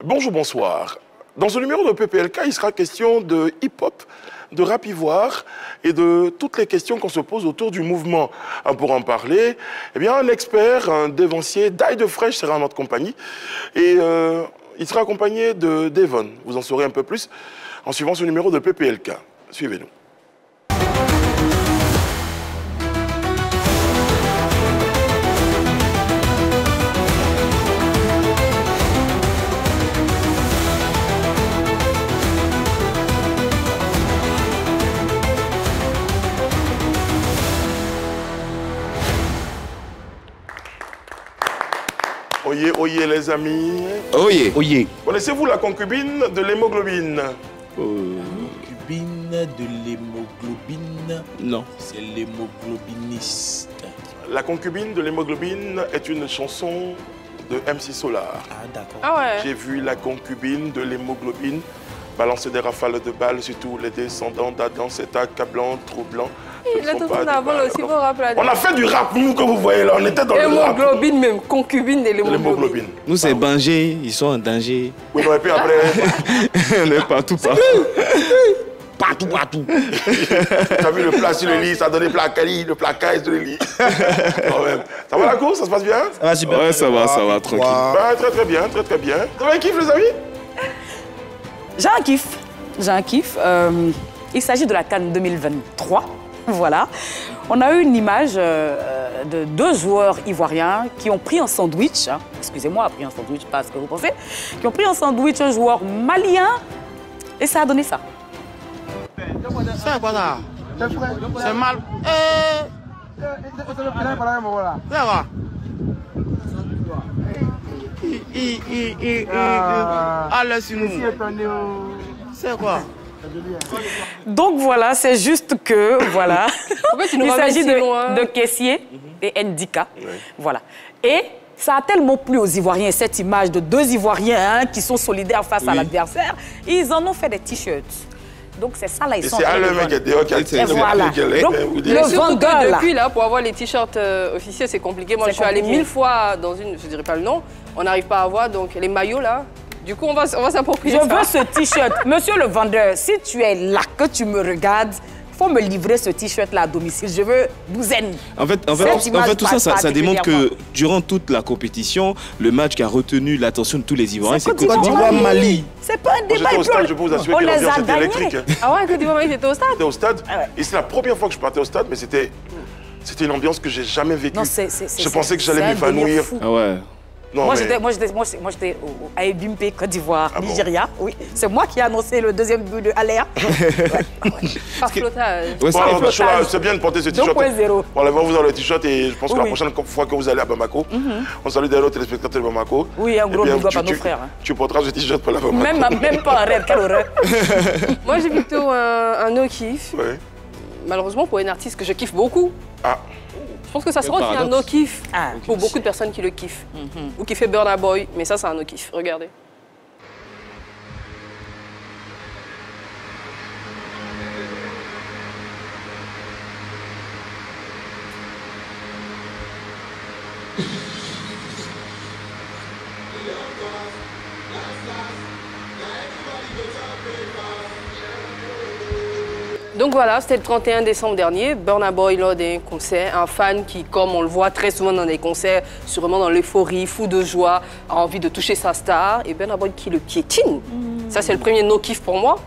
Bonjour, bonsoir. Dans ce numéro de PPLK, il sera question de hip-hop, de rap ivoire et de toutes les questions qu'on se pose autour du mouvement. Pour en parler, eh bien, un expert, un dévancier, Dai de Fresh sera en notre compagnie. Et il sera accompagné de Devon. Vous en saurez un peu plus en suivant ce numéro de PPLK. Suivez-nous. Oyez, oyez les amis. Oyez. Oyez. Connaissez-vous la concubine de l'hémoglobine? Concubine de l'hémoglobine? Non. C'est l'hémoglobiniste. La concubine de l'hémoglobine est une chanson de MC Solar. Ah, d'accord. Ah ouais. J'ai vu la concubine de l'hémoglobine balancer des rafales de balles sur tous les descendants d'Adam, c'est accablant, troublant. Il a tout d'avant aussi pour rappeler. On a fait du rap, nous, que vous voyez là, on était dans le rap. Hémoglobine même, concubine de l'hémoglobine. Nous, c'est Bangé, ils sont en danger. Oui, non, et puis après... On est partout, partout. Partout, partout. Tu as vu le plat sur le lit, ça a donné placali, le placage sur le lit. Quand même. Ça va la course, ça se passe bien? Ça va super. Ouais, ça va, tranquille. Ouais, très très bien, très très bien. Ça va un kiff, les amis? J'ai un kiff. J'ai un kiff. Il s'agit de la CAN 2023. Voilà. On a eu une image de deux joueurs ivoiriens qui ont pris un sandwich. Hein, excusez-moi, pris un sandwich, pas ce que vous pensez. Qui ont pris un sandwich, un joueur malien. Et ça a donné ça. C'est quoi ça? C'est mal. C'est quoi? Allez, sur nous. C'est quoi? Donc voilà, c'est juste que, voilà. Il s'agit de caissier et Ndika. Oui. Voilà. Et ça a tellement plu aux Ivoiriens, cette image de deux Ivoiriens qui sont solidaires face à l'adversaire. Ils en ont fait des t-shirts. Donc c'est ça là, ils sont... C'est le mec qui est dehors qui a dit. Voilà. Donc le vendeur là. Depuis là, pour avoir les t-shirts officiels, c'est compliqué. Moi, je suis allée 1000 fois dans une, je dirais pas le nom, on n'arrive pas à avoir, donc les maillots là. Du coup, on va s'approprier ça. Je veux ce t-shirt. Monsieur le vendeur, si tu es là, que tu me regardes, il faut me livrer ce t-shirt là à domicile. Je veux douzaine. En fait tout ça, ça démontre que durant toute la compétition, le match qui a retenu l'attention de tous les Ivoiriens, c'est Côte d'Ivoire-Mali. C'est pas un débat. J'étais au stade, je peux vous assurer que l'ambiance était électrique. Ah ouais, Côte d'Ivoire-Mali, j'étais au stade? J'étais au stade. Et c'est la première fois que je partais au stade, mais c'était une ambiance que j'ai jamais vécue. Je pensais que j'allais m'évanouir. Ah ouais. Non, moi, j'étais à Ebimpe, Côte d'Ivoire, Nigeria. Oui, c'est moi qui ai annoncé le deuxième but de Aléa. Par flottage. C'est bien de porter ce t-shirt. 2.0. On va vous avoir le t-shirt et je pense que la prochaine fois que vous allez à Bamako, on salue d'ailleurs les téléspectateurs de Bamako. Oui, un gros big up à nos frères. Tu porteras ce t-shirt pour la Bamako. Même pas un rêve, quelle horreur. Moi, j'ai plutôt un no-kiff. Malheureusement, pour un artiste que je kiffe beaucoup. Ah. Je pense que ça sera aussi un no-kiff pour beaucoup de personnes qui le kiffent. Ou qui fait Burna Boy, mais ça, c'est un no-kiff. Regardez. Donc voilà, c'était le 31 décembre dernier, Burna Boy lors d'un concert, un fan qui, comme on le voit très souvent dans des concerts, sûrement dans l'euphorie, fou de joie, a envie de toucher sa star, et Burna Boy qui le piétine. Ça, c'est le premier no-kiff pour moi.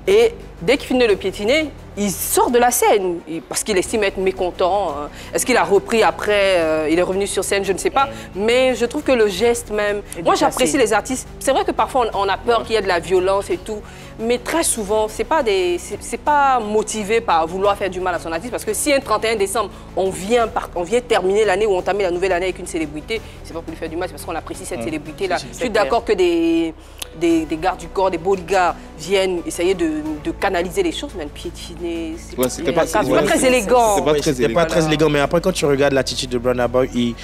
Et dès qu'il finit de le piétiner, il sort de la scène parce qu'il estime être mécontent. Est-ce qu'il a repris après, il est revenu sur scène, je ne sais pas. Mais je trouve que le geste même... Moi, j'apprécie les artistes. C'est vrai que parfois, on a peur qu'il y ait de la violence et tout. Mais très souvent, c'est pas motivé par vouloir faire du mal à son artiste. Parce que si un 31 décembre, on vient terminer l'année ou entamer la nouvelle année avec une célébrité, c'est pas pour lui faire du mal, c'est parce qu'on apprécie cette célébrité-là. Je suis d'accord que des gardes du corps, des bodyguards viennent essayer de canaliser les choses, mais le piétiner, c'était pas très élégant. C'était pas très élégant, mais après, quand tu regardes l'attitude de Burna Boy, il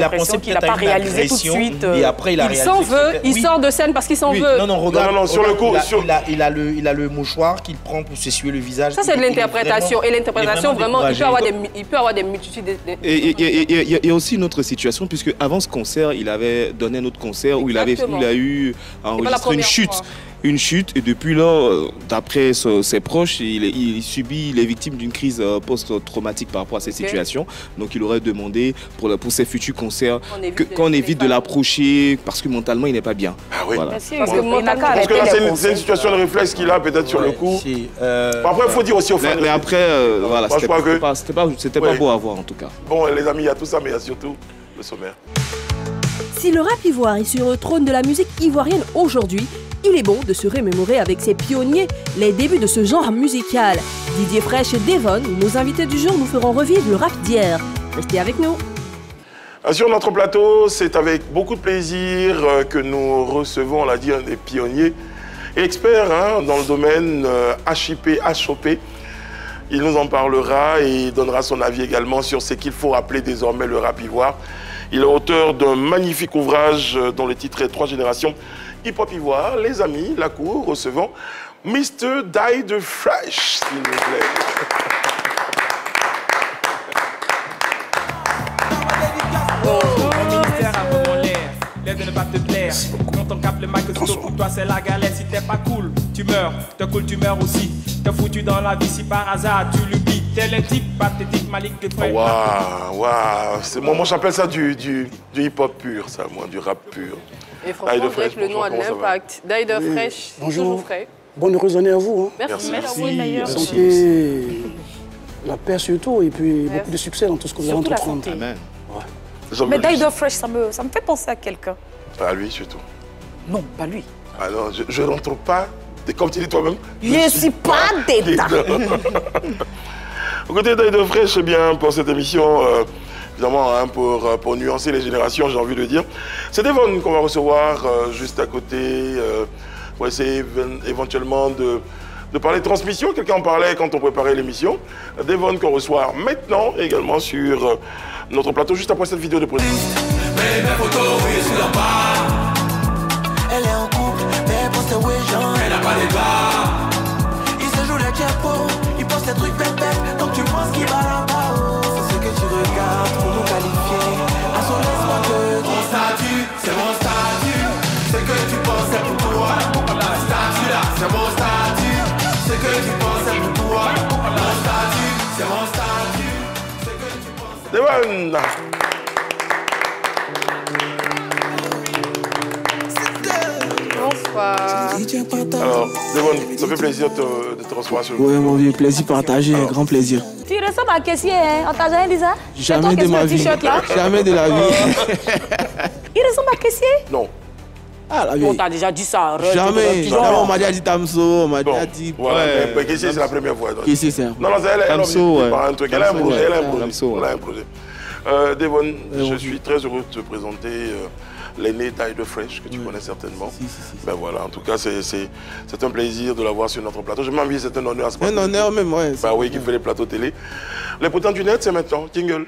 a pensé qu'il n'a pas réalisé tout de suite. Et après, il a réalisé. Il s'en veut, il sort de scène parce qu'il s'en veut. Non, regarde. Non, sur le coup. Il a le mouchoir qu'il prend pour s'essuyer le visage. Ça, c'est de l'interprétation. Et l'interprétation, vraiment, il peut avoir des multitudes. Et il y a aussi une autre situation, puisque avant ce concert, il avait donné un autre concert où il a eu enregistré une chute, et depuis là, d'après ses proches, il subit, il est victime d'une crise post-traumatique par rapport à cette situation. Donc il aurait demandé pour ses futurs concerts qu'on évite de l'approcher parce que mentalement il n'est pas bien. Ah oui. Voilà. Parce que là c'est une situation de réflexe qu'il a peut-être sur le coup. Après il faut dire aussi aux fans. Mais après, voilà, c'était pas beau à voir en tout cas. Bon les amis, il y a tout ça, mais il y a surtout le sommaire. Si le rap ivoire est sur le trône de la musique ivoirienne aujourd'hui, il est bon de se remémorer avec ses pionniers les débuts de ce genre musical. Didier Fresh et Devon, nos invités du jour, nous feront revivre le rap d'hier. Restez avec nous. Sur notre plateau, c'est avec beaucoup de plaisir que nous recevons, on l'a dit, un des pionniers et experts dans le domaine HIP, HOP. Il nous en parlera et donnera son avis également sur ce qu'il faut appeler désormais le rap ivoire. Il est auteur d'un magnifique ouvrage dont le titre est 3 générations hip-hop ivoire. Les amis, la cour, recevons Mr. Die Fresh, s'il vous plaît. L'aide ne va te plaire. Quand on capte le mic, pour toi c'est la galère. Si t'es pas cool, tu meurs. T'es cool, tu meurs aussi. T'es foutu dans la vie si par hasard tu l'oublies. T'es un type pathétique, Malik de frère. Waouh. Moi j'appelle ça du hip-hop pur, ça, moi, du rap pur. Et franchement, c'est vrai que le nom a de l'impact. Die Fresh, toujours frais. Bonne heureuse année à vous. Merci. Santé, la paix surtout, et puis beaucoup de succès dans tout ce que vous allez entreprendre. Amen. Mais Die Fresh, ça me fait penser à quelqu'un. À lui surtout. Non, pas lui. Ah non, je ne rentre pas, comme tu dis toi-même. Je suis pas dedans. Au côté Die Fresh, bien pour cette émission, évidemment, pour nuancer les générations, j'ai envie de dire. C'est Devon qu'on va recevoir juste à côté, pour essayer éventuellement de parler de transmission. Quelqu'un en parlait quand on préparait l'émission. Devon qu'on reçoit maintenant également sur notre plateau, juste après cette vidéo de présentation. Mais mes photos, oui, je suis en bas. Elle est en couple, mais elle pense à Ouéjean. Elle n'a pas les bas. Il se joue le diapo, il pense des trucs bêtes, donc tu penses qu'il va là-bas. C'est ce que tu regardes pour nous qualifier. À son laisse-moi que ton statut, c'est mon statut. Ce que tu penses, c'est pour toi. La statue là, c'est mon statut. Ce que tu penses, c'est pour toi. Mon statut, c'est mon statut. Ce que tu penses. Devon. Alors, Devon, ça fait plaisir de te recevoir sur le Oui, mon vieux, plaisir partagé, grand plaisir. Tu ressembles à caissier, hein? On t'a jamais dit ça? Jamais de ma vie. Jamais de la vie. Il ressemble à caissier? Non. Ah, la vie. On t'a déjà dit ça. Jamais. On m'a déjà dit Tamso, on m'a déjà dit. Voilà, mais Kessier, c'est la première fois. Kessier, c'est Non, c'est elle. Tamso, ouais. Un truc. Elle a un projet. Elle a un projet. Devon, je oui. suis très heureux de te présenter l'aîné Die Fresh, que tu connais certainement. Si. Ben voilà, en tout cas, c'est un plaisir de l'avoir sur notre plateau. Je m'en envie, c'est un honneur à ce plateau. Un honneur même, ouais. Bah oui, qui fait les plateaux télé. Les potents du net, c'est maintenant. Jingle.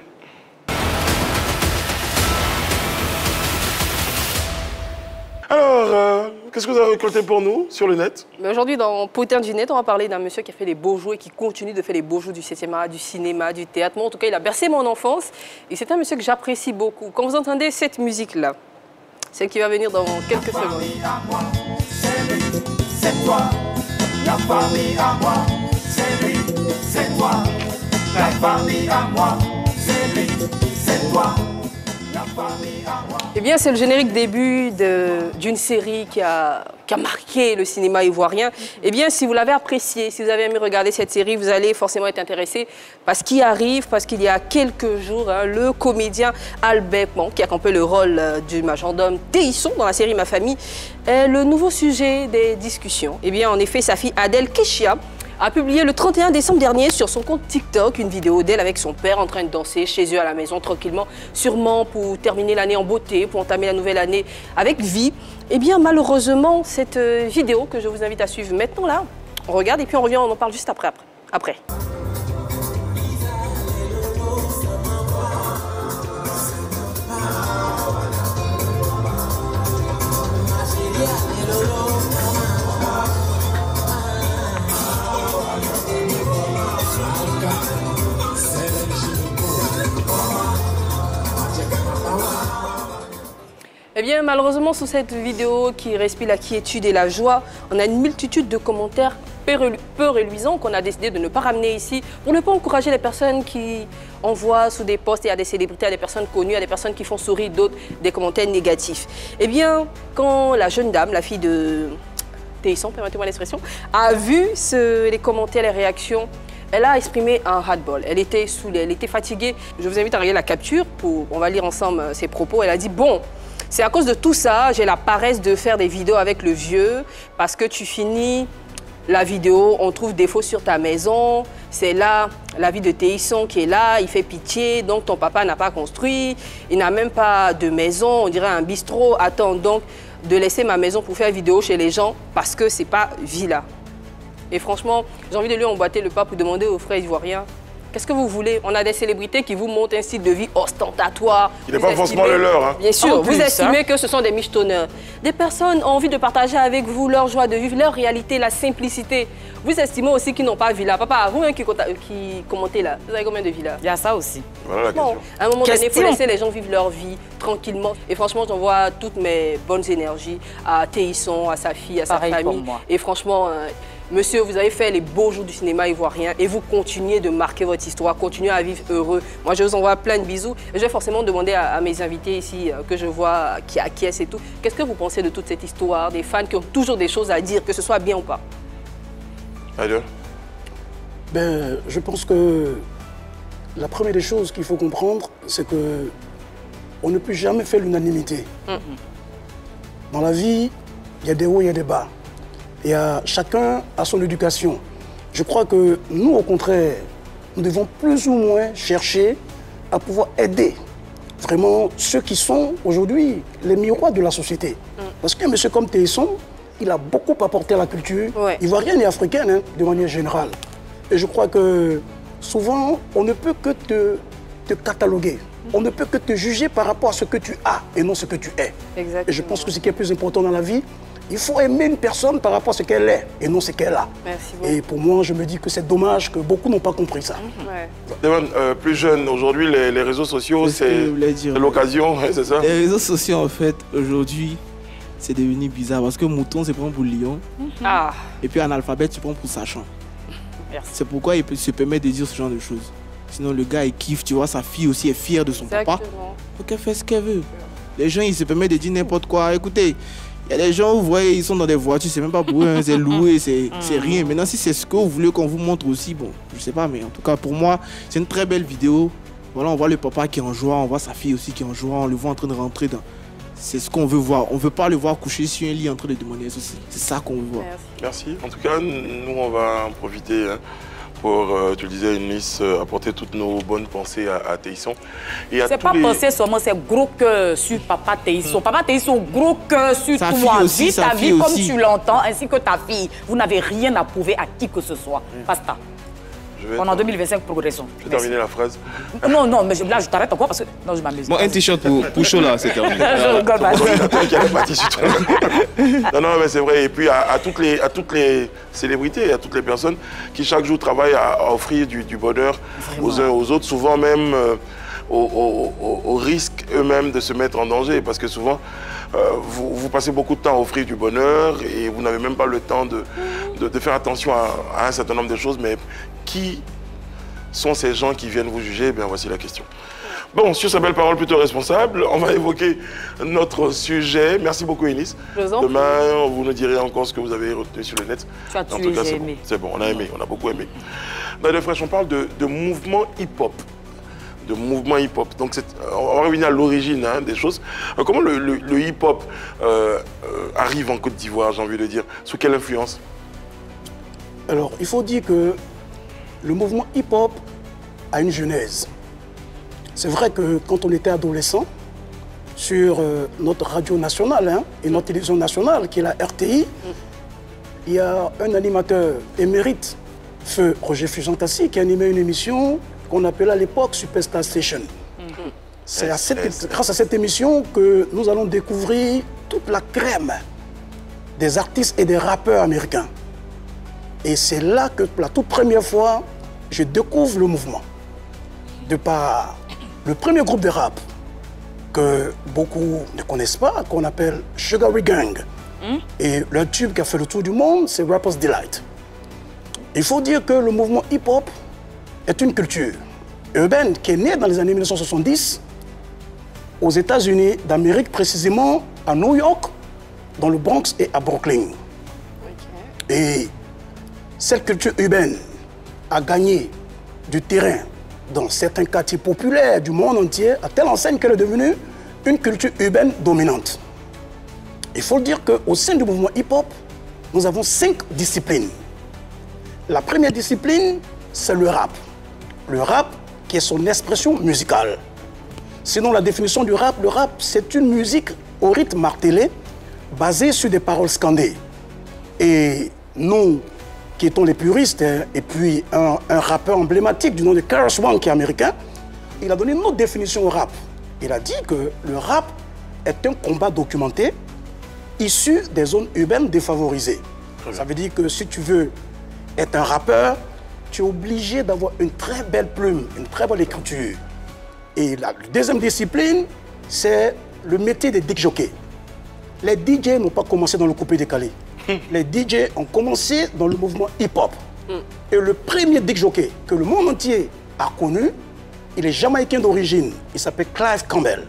Alors, qu'est-ce que vous avez récolté pour nous sur le net? Aujourd'hui, dans Potin du net, on va parler d'un monsieur qui a fait les beaux jours et qui continue de faire les beaux jours du 7e art, du cinéma, du théâtre. Moi, en tout cas, il a bercé mon enfance et c'est un monsieur que j'apprécie beaucoup. Quand vous entendez cette musique-là, celle qui va venir dans quelques secondes. C'est toi, la famille à moi, c'est lui, c'est toi, la famille à moi, c'est lui, c'est toi, la famille à moi. Eh bien, c'est le générique début d'une série qui a marqué le cinéma ivoirien. Eh bien, si vous l'avez apprécié, si vous avez aimé regarder cette série, vous allez forcément être intéressé parce qu'il arrive, parce qu'il y a quelques jours, le comédien Albert Pont, qui a campé le rôle du majordome Théisson dans la série Ma Famille, est le nouveau sujet des discussions. Eh bien, en effet, sa fille Adèle Kéchia a publié le 31 décembre dernier sur son compte TikTok une vidéo d'elle avec son père en train de danser chez eux à la maison tranquillement, sûrement pour terminer l'année en beauté, pour entamer la nouvelle année avec vie. Eh bien, malheureusement, cette vidéo que je vous invite à suivre maintenant là, on regarde et puis on revient, on en parle juste après. Eh bien, malheureusement, sous cette vidéo qui respire la quiétude et la joie, on a une multitude de commentaires peu reluisants qu'on a décidé de ne pas ramener ici pour ne pas encourager les personnes qui envoient sous des posts et à des célébrités, à des personnes connues, à des personnes qui font sourire d'autres, des commentaires négatifs. Eh bien, quand la jeune dame, la fille de Téisson, permettez-moi l'expression, a vu les commentaires, les réactions, elle a exprimé un ras-le-bol. Elle était saoulée, elle était fatiguée. Je vous invite à regarder la capture, on va lire ensemble ses propos. Elle a dit « Bon, c'est à cause de tout ça, j'ai la paresse de faire des vidéos avec le vieux parce que tu finis la vidéo, on trouve des faux sur ta maison, c'est là la vie de Téisson qui est là, il fait pitié, donc ton papa n'a pas construit, il n'a même pas de maison, on dirait un bistrot, attends donc de laisser ma maison pour faire vidéo chez les gens parce que c'est pas villa. » Et franchement, j'ai envie de lui emboîter le pas pour demander aux frères ivoiriens, qu'est-ce que vous voulez? On a des célébrités qui vous montrent un style de vie ostentatoire. Il n'est pas forcément le leur. Hein. Bien sûr, vous estimez que ce sont des michetonneurs. Des personnes ont envie de partager avec vous leur joie de vivre, leur réalité, la simplicité. Vous estimez aussi qu'ils n'ont pas villa. Papa, vous-même qui commentez là, vous avez combien de villas? Il y a ça aussi. Voilà la question. À un moment donné, il faut laisser les gens vivre leur vie tranquillement. Et franchement, j'envoie toutes mes bonnes énergies à Téisson, à sa fille, à sa famille. Et franchement, monsieur, vous avez fait les beaux jours du cinéma ivoirien et vous continuez de marquer votre histoire, continuez à vivre heureux. Moi, je vous envoie plein de bisous. Et je vais forcément demander à mes invités ici, que je vois, qui acquiescent et tout, qu'est-ce que vous pensez de toute cette histoire, des fans qui ont toujours des choses à dire, que ce soit bien ou pas? Adieu. Ben, je pense que la première des choses qu'il faut comprendre, c'est que on ne peut jamais faire l'unanimité. Dans la vie, il y a des hauts, il y a des bas. Et chacun a son éducation. Je crois que nous, au contraire, nous devons plus ou moins chercher à pouvoir aider vraiment ceux qui sont aujourd'hui les miroirs de la société. Parce qu'un monsieur comme Téisson, il a beaucoup apporté à la culture ivoirienne et africaine, hein, de manière générale. Et je crois que souvent, on ne peut que te cataloguer. On ne peut que te juger par rapport à ce que tu as et non ce que tu es. Exactement. Et je pense que ce qui est plus important dans la vie, il faut aimer une personne par rapport à ce qu'elle est et non ce qu'elle a. Merci beaucoup. Et pour moi, je me dis que c'est dommage que beaucoup n'ont pas compris ça. Devon, plus jeune, aujourd'hui, les réseaux sociaux, c'est l'occasion, c'est ça? Les réseaux sociaux, en fait, aujourd'hui, c'est devenu bizarre parce que mouton, c'est prend pour lion. Et puis analphabète, tu prends pour sachant. C'est pourquoi il peut se permettre de dire ce genre de choses. Sinon, le gars, il kiffe, tu vois, sa fille aussi est fière de son papa. Donc, elle fait ce qu'elle veut. Les gens, ils se permettent de dire n'importe quoi. Écoutez, il y a des gens, vous voyez, ils sont dans des voitures, c'est même pas pour eux, hein, c'est loué, c'est rien. Maintenant, si c'est ce que vous voulez qu'on vous montre aussi, bon, je sais pas, mais en tout cas, pour moi, c'est une très belle vidéo. Voilà, on voit le papa qui est en joie, on voit sa fille aussi qui est en joie, on le voit en train de rentrer dans... C'est ce qu'on veut voir. On ne veut pas le voir coucher sur un lit en train de demander ceci. C'est ça qu'on veut voir. Merci. En tout cas, nous, on va en profiter pour, tu le disais, Eunice, apporter toutes nos bonnes pensées à Téisson. C'est pas penser seulement, c'est gros cœur sur papa Téisson. Papa Téisson, gros cœur sur sa toi. Aussi, vis ta vie comme tu l'entends, ainsi que ta fille. Vous n'avez rien à prouver à qui que ce soit. Basta. En 2025, progressons. Je vais terminer la phrase. Non, non, mais là, je t'arrête encore parce que... Non, je m'amuse. Bon, un t-shirt pour chaud, là, c'est terminé. Je rigole pas. Non, non, mais c'est vrai. Et puis, à toutes les célébrités, à toutes les personnes qui, chaque jour, travaillent à offrir du bonheur aux uns aux autres, souvent même au risque eux-mêmes de se mettre en danger. Parce que souvent, vous passez beaucoup de temps à offrir du bonheur et vous n'avez même pas le temps de faire attention à un certain nombre de choses. Mais qui sont ces gens qui viennent vous juger? Bien, voici la question. Bon, sur ces belles paroles plutôt responsables, on va évoquer notre sujet. Merci beaucoup, Eunice. Demain, vous nous direz encore ce que vous avez retenu sur le net. Tu as tué, j'ai aimé. C'est bon, on a aimé, on a beaucoup aimé. Dans les fraîches, on parle de mouvement hip-hop. De mouvement hip-hop. Donc, on va revenir à l'origine des choses. Comment le hip-hop arrive en Côte d'Ivoire, j'ai envie de dire? Sous quelle influence? Alors, il faut dire que le mouvement hip-hop a une genèse. C'est vrai que quand on était adolescent, sur notre radio nationale et notre télévision nationale, qui est la RTI, il y a un animateur émérite, feu Roger Fugentassi, qui animait une émission qu'on appelait à l'époque Superstar Station. C'est grâce à cette émission que nous allons découvrir toute la crème des artistes et des rappeurs américains. Et c'est là que, pour la toute première fois, je découvre le mouvement. De par le premier groupe de rap que beaucoup ne connaissent pas, qu'on appelle Sugar Ray Gang. Et leur tube qui a fait le tour du monde, c'est Rapper's Delight. Il faut dire que le mouvement hip-hop est une culture urbaine qui est née dans les années 1970 aux États-Unis d'Amérique, précisément à New York, dans le Bronx et à Brooklyn. Et cette culture urbaine a gagné du terrain dans certains quartiers populaires du monde entier, à telle enseigne qu'elle est devenue une culture urbaine dominante. Il faut dire qu'au sein du mouvement hip-hop, nous avons 5 disciplines. La première discipline, c'est le rap. Le rap qui est son expression musicale. Sinon, la définition du rap, le rap, c'est une musique au rythme martelé, basée sur des paroles scandées. Et nous, qui étant les puristes, et puis un rappeur emblématique du nom de KRS-One qui est américain, il a donné une autre définition au rap. Il a dit que le rap est un combat documenté issu des zones urbaines défavorisées. Ça veut dire que si tu veux être un rappeur, tu es obligé d'avoir une très belle plume, une très bonne écriture. Et la deuxième discipline, c'est le métier des disc jockeys. Les DJ n'ont pas commencé dans le coupé-décalé. Les DJ ont commencé dans le mouvement hip-hop. Et le premier disc jockey que le monde entier a connu, il est jamaïcain d'origine. Il s'appelle Clive Campbell,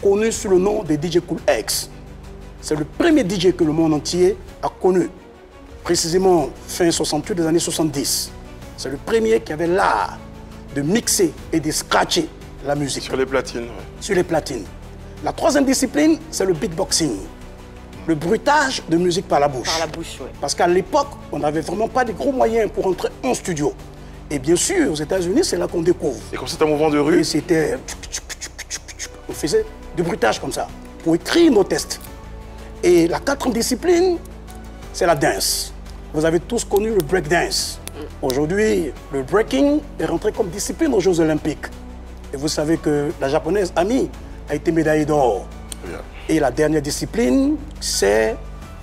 connu sous le nom de DJ Kool X. C'est le premier DJ que le monde entier a connu, précisément fin 68 des années 70. C'est le premier qui avait l'art de mixer et de scratcher la musique. Sur les platines. Ouais. Sur les platines. La troisième discipline, c'est le beatboxing. Le bruitage de musique par la bouche. Par la bouche, oui. Parce qu'à l'époque, on n'avait vraiment pas de gros moyens pour entrer en studio. Et bien sûr, aux États-Unis, c'est là qu'on découvre. Et comme c'est un mouvement de rue? Et c'était... On faisait du bruitage comme ça, pour écrire nos textes. Et la quatrième discipline, c'est la danse. Vous avez tous connu le breakdance. Aujourd'hui, le breaking est rentré comme discipline aux Jeux Olympiques. Et vous savez que la japonaise Ami a été médaillée d'or. Et la dernière discipline, c'est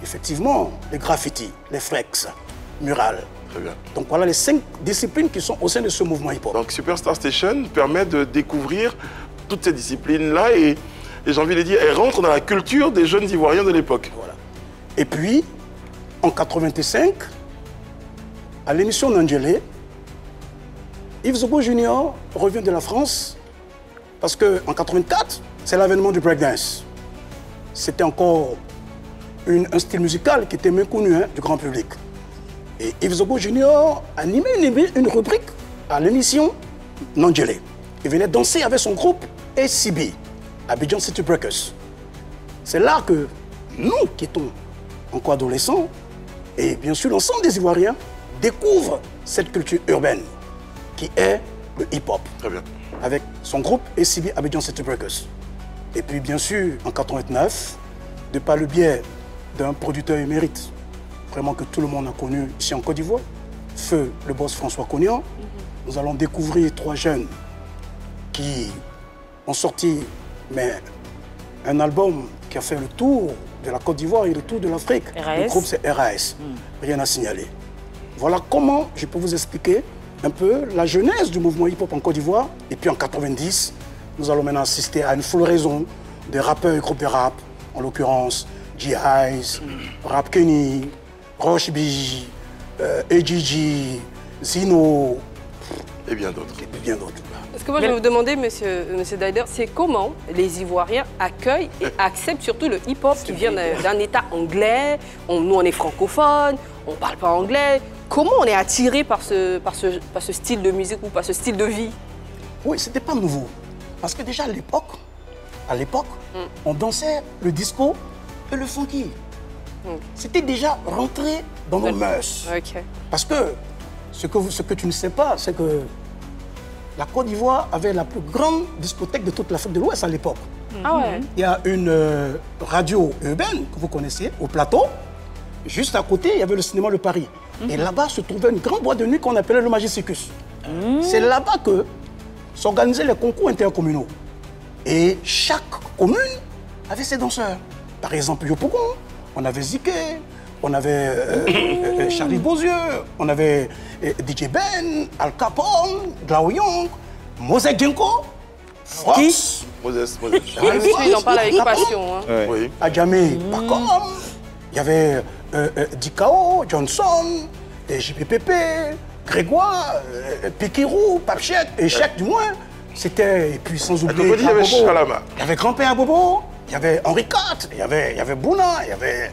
effectivement les graffitis, les flex, murales. Très bien. Donc voilà les 5 disciplines qui sont au sein de ce mouvement hip-hop. Donc Superstar Station permet de découvrir toutes ces disciplines-là et j'ai envie de dire, elles rentrent dans la culture des jeunes Ivoiriens de l'époque. Voilà. Et puis, en 85, à l'émission Nangélé, Yves Zogo Junior revient de la France parce qu'en 84, c'est l'avènement du breakdance. C'était encore un style musical qui était méconnu du grand public. Et Yves Zogo Junior animait une rubrique à l'émission Nangélé. Il venait danser avec son groupe ACB, Abidjan City Breakers. C'est là que nous, qui étions encore adolescents, et bien sûr l'ensemble des Ivoiriens, découvrent cette culture urbaine qui est le hip-hop. Très bien. Avec son groupe ACB, Abidjan City Breakers. Et puis bien sûr, en 89, de par le biais d'un producteur émérite, vraiment que tout le monde a connu ici en Côte d'Ivoire, feu le boss François Cognan, nous allons découvrir 3 jeunes qui ont sorti un album qui a fait le tour de la Côte d'Ivoire et le tour de l'Afrique. Le groupe c'est RAS, rien à signaler. Voilà comment je peux vous expliquer un peu la genèse du mouvement hip-hop en Côte d'Ivoire. Et puis en 90, nous allons maintenant assister à une floraison de rappeurs et groupes de rap, en l'occurrence G-Eyes, Rap Kenny, Roche B, AGG, Zino, et bien d'autres. Parce que moi, je vais vous demander, monsieur Daider, c'est comment les Ivoiriens accueillent et acceptent surtout le hip-hop qui vient d'un État anglais. Nous, on est francophone, on ne parle pas anglais. Comment on est attiré par ce style de musique ou par ce style de vie? Oui, ce n'était pas nouveau. Parce que déjà à l'époque, on dansait le disco et le funky. c'était déjà rentré dans nos mœurs. Parce que ce que tu ne sais pas, c'est que la Côte d'Ivoire avait la plus grande discothèque de toute l'Afrique de l'Ouest à l'époque. Il y a une radio urbaine que vous connaissez, au plateau. Juste à côté, il y avait le cinéma Le Paris. Et là-bas se trouvait une grande boîte de nuit qu'on appelait le Magicircus. C'est là-bas que s'organisaient les concours intercommunaux. Et chaque commune avait ses danseurs. Par exemple, Yopougon, on avait Ziké, on avait Charlie Beauzieux, on avait DJ Ben, Al Capone, Glaoyong, Mose Genko, Fox. Moses. Il en parle avec passion. Oui. Adjamé Pacom, il y avait Dikao, Johnson, JPPP, Grégoire, Pikirou, Papchek, et Chek du moins. C'était, et puis sans oublier, il y avait Chalama. Il y avait Grand-Père Bobo, il y avait Henri IV, il y avait Bouna, il y avait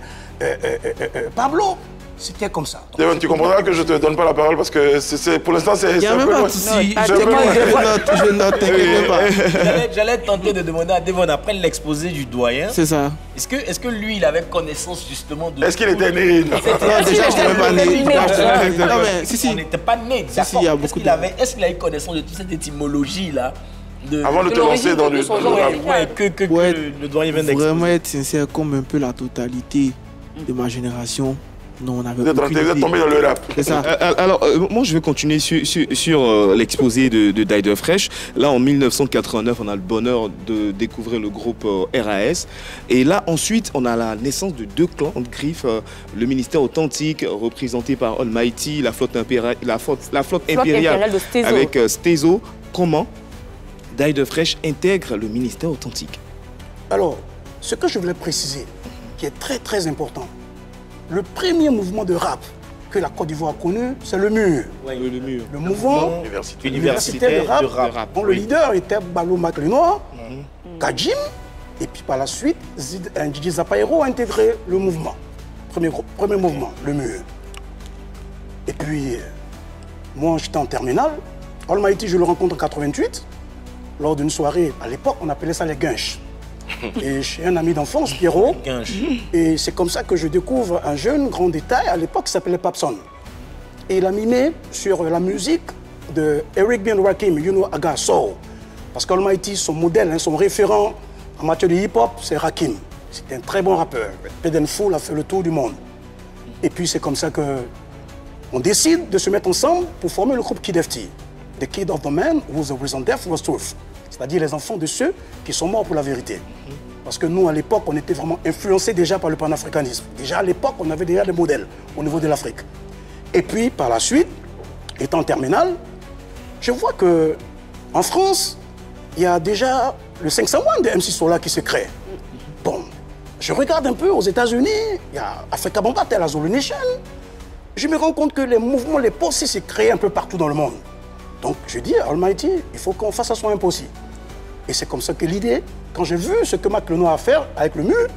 Pablo. C'était comme ça. Donc, tu comprendras que je ne te donne pas la parole parce que pour l'instant, c'est... Il n'y a même pas de souci. Je note, t'inquiète pas. J'allais tenter de demander à Devon, après l'exposé du doyen. C'est ça. Est-ce que lui, il avait connaissance justement de... Est-ce qu'il était né? Non, déjà, je n'étais même pas né. Non, mais si. On n'était pas né. Si, il y a beaucoup de... Est-ce qu'il a eu connaissance de toute cette étymologie-là avant de te lancer dans le... que le doyen vient d'exposer. Vraiment être sincère, comme un peu la totalité de ma génération. Non, on avait vous êtes tombé dans le rap. C'est ça. Alors, moi, je vais continuer sur l'exposé de Dider Fresh. Là, en 1989, on a le bonheur de découvrir le groupe RAS. Et là, ensuite, on a la naissance de deux clans de griffes. Le ministère authentique, représenté par Almighty, la flotte impériale de avec Stezo. Comment Dider Fresh intègre le ministère authentique? Alors, ce que je voulais préciser, qui est très très important, le premier mouvement de rap que la Côte d'Ivoire a connu, c'est le MUR. Oui, le MUR. Le mouvement universitaire de rap. Dont le leader était Balou Maclenoir, Kajim, et puis par la suite, Djidji Zapaero a intégré le mouvement. Premier mouvement, le MUR. Et puis, moi j'étais en terminale. Almighty, je le rencontre en 88, lors d'une soirée. À l'époque, on appelait ça les guinches. Et j'ai un ami d'enfance, Pierrot, et c'est comme ça que je découvre un jeune grand détail, à l'époque qui s'appelait Papson. Et il a mimé sur la musique de Eric Ben Rakim, You Know Aga Soul. Parce qu'Almighty, son modèle, son référent en matière de hip-hop, c'est Rakim. C'était un très bon rappeur. Peden Fool a fait le tour du monde. Et puis c'est comme ça qu'on décide de se mettre ensemble pour former le groupe Kid FT. The Kid of the Man whose the reason death was truth. C'est-à-dire les enfants de ceux qui sont morts pour la vérité. Parce que nous, à l'époque, on était vraiment influencés déjà par le panafricanisme. Déjà à l'époque, on avait déjà des modèles au niveau de l'Afrique. Et puis, par la suite, étant en terminale, je vois qu'en France, il y a déjà le 501 de MC Solar qui se crée. Bon, je regarde un peu aux États-Unis, il y a Africa Bambaataa, la Zulu Nation. Je me rends compte que les mouvements, les postes se créent un peu partout dans le monde. Donc, je dis à Almighty, il faut qu'on fasse à son impossible. Et c'est comme ça que l'idée, quand j'ai vu ce que Maclenoir a fait avec le MUR,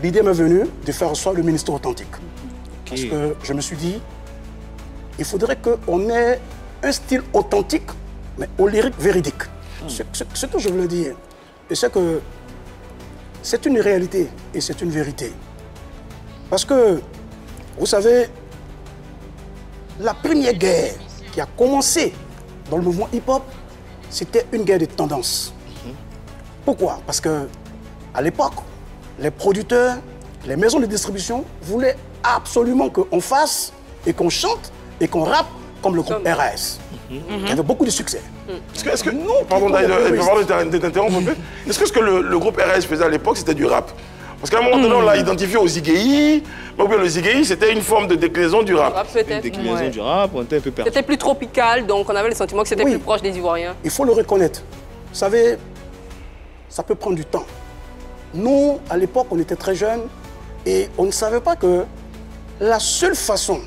l'idée m'est venue de faire soit le ministère authentique. Parce que je me suis dit, il faudrait qu'on ait un style authentique, mais au lyrique véridique. Ce que je voulais dire, c'est que c'est une réalité et c'est une vérité. Parce que, vous savez, la première guerre qui a commencé dans le mouvement hip-hop, c'était une guerre de tendance. Pourquoi? Parce qu'à l'époque, les producteurs, les maisons de distribution voulaient absolument qu'on fasse et qu'on chante et qu'on rappe comme le groupe RAS. qui avait beaucoup de succès. Est-ce que non, pardon de t'interrompre un peu, est-ce que ce que le groupe RAS faisait à l'époque, c'était du rap? Parce qu'à un moment donné, on l'a identifié au Zigei. Donc le Zigei, c'était une forme de déclinaison du rap. Une déclinaison du rap, on était un peu perdu. C'était plus tropical, donc on avait le sentiment que c'était plus proche des Ivoiriens. Il faut le reconnaître. Vous savez, ça peut prendre du temps. Nous, à l'époque, on était très jeunes et on ne savait pas que la seule façon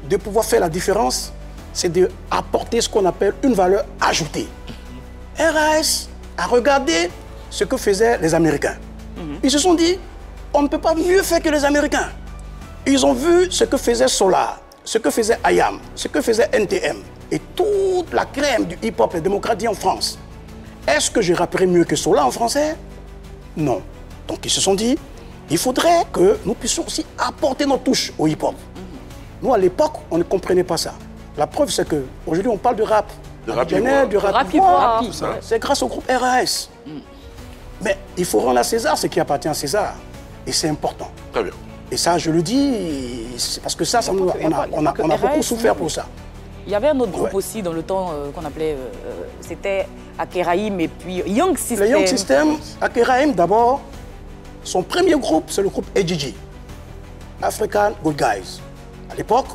de pouvoir faire la différence, c'est d'apporter ce qu'on appelle une valeur ajoutée. RAS a regardé ce que faisaient les Américains. Ils se sont dit, on ne peut pas mieux faire que les Américains. Ils ont vu ce que faisait Solar, ce que faisait IAM, ce que faisait NTM et toute la crème du hip-hop et démocratie en France. Est-ce que je rapperai mieux que Solar en français? Non. Donc ils se sont dit, il faudrait que nous puissions aussi apporter notre touche au hip-hop. Nous, à l'époque, on ne comprenait pas ça. La preuve, c'est qu'aujourd'hui, on parle de rap. De rap hip-hop. C'est grâce au groupe RAS. Mais il faut rendre à César ce qui appartient à César. Et c'est important. Très bien. Et ça, je le dis, parce que ça, on a beaucoup souffert pour ça. Il y avait un autre groupe aussi dans le temps qu'on appelait, c'était Akeraim et puis Young System. Le Young System, Akeraim d'abord, son premier groupe, c'est le groupe AGG, African Good Guys. À l'époque,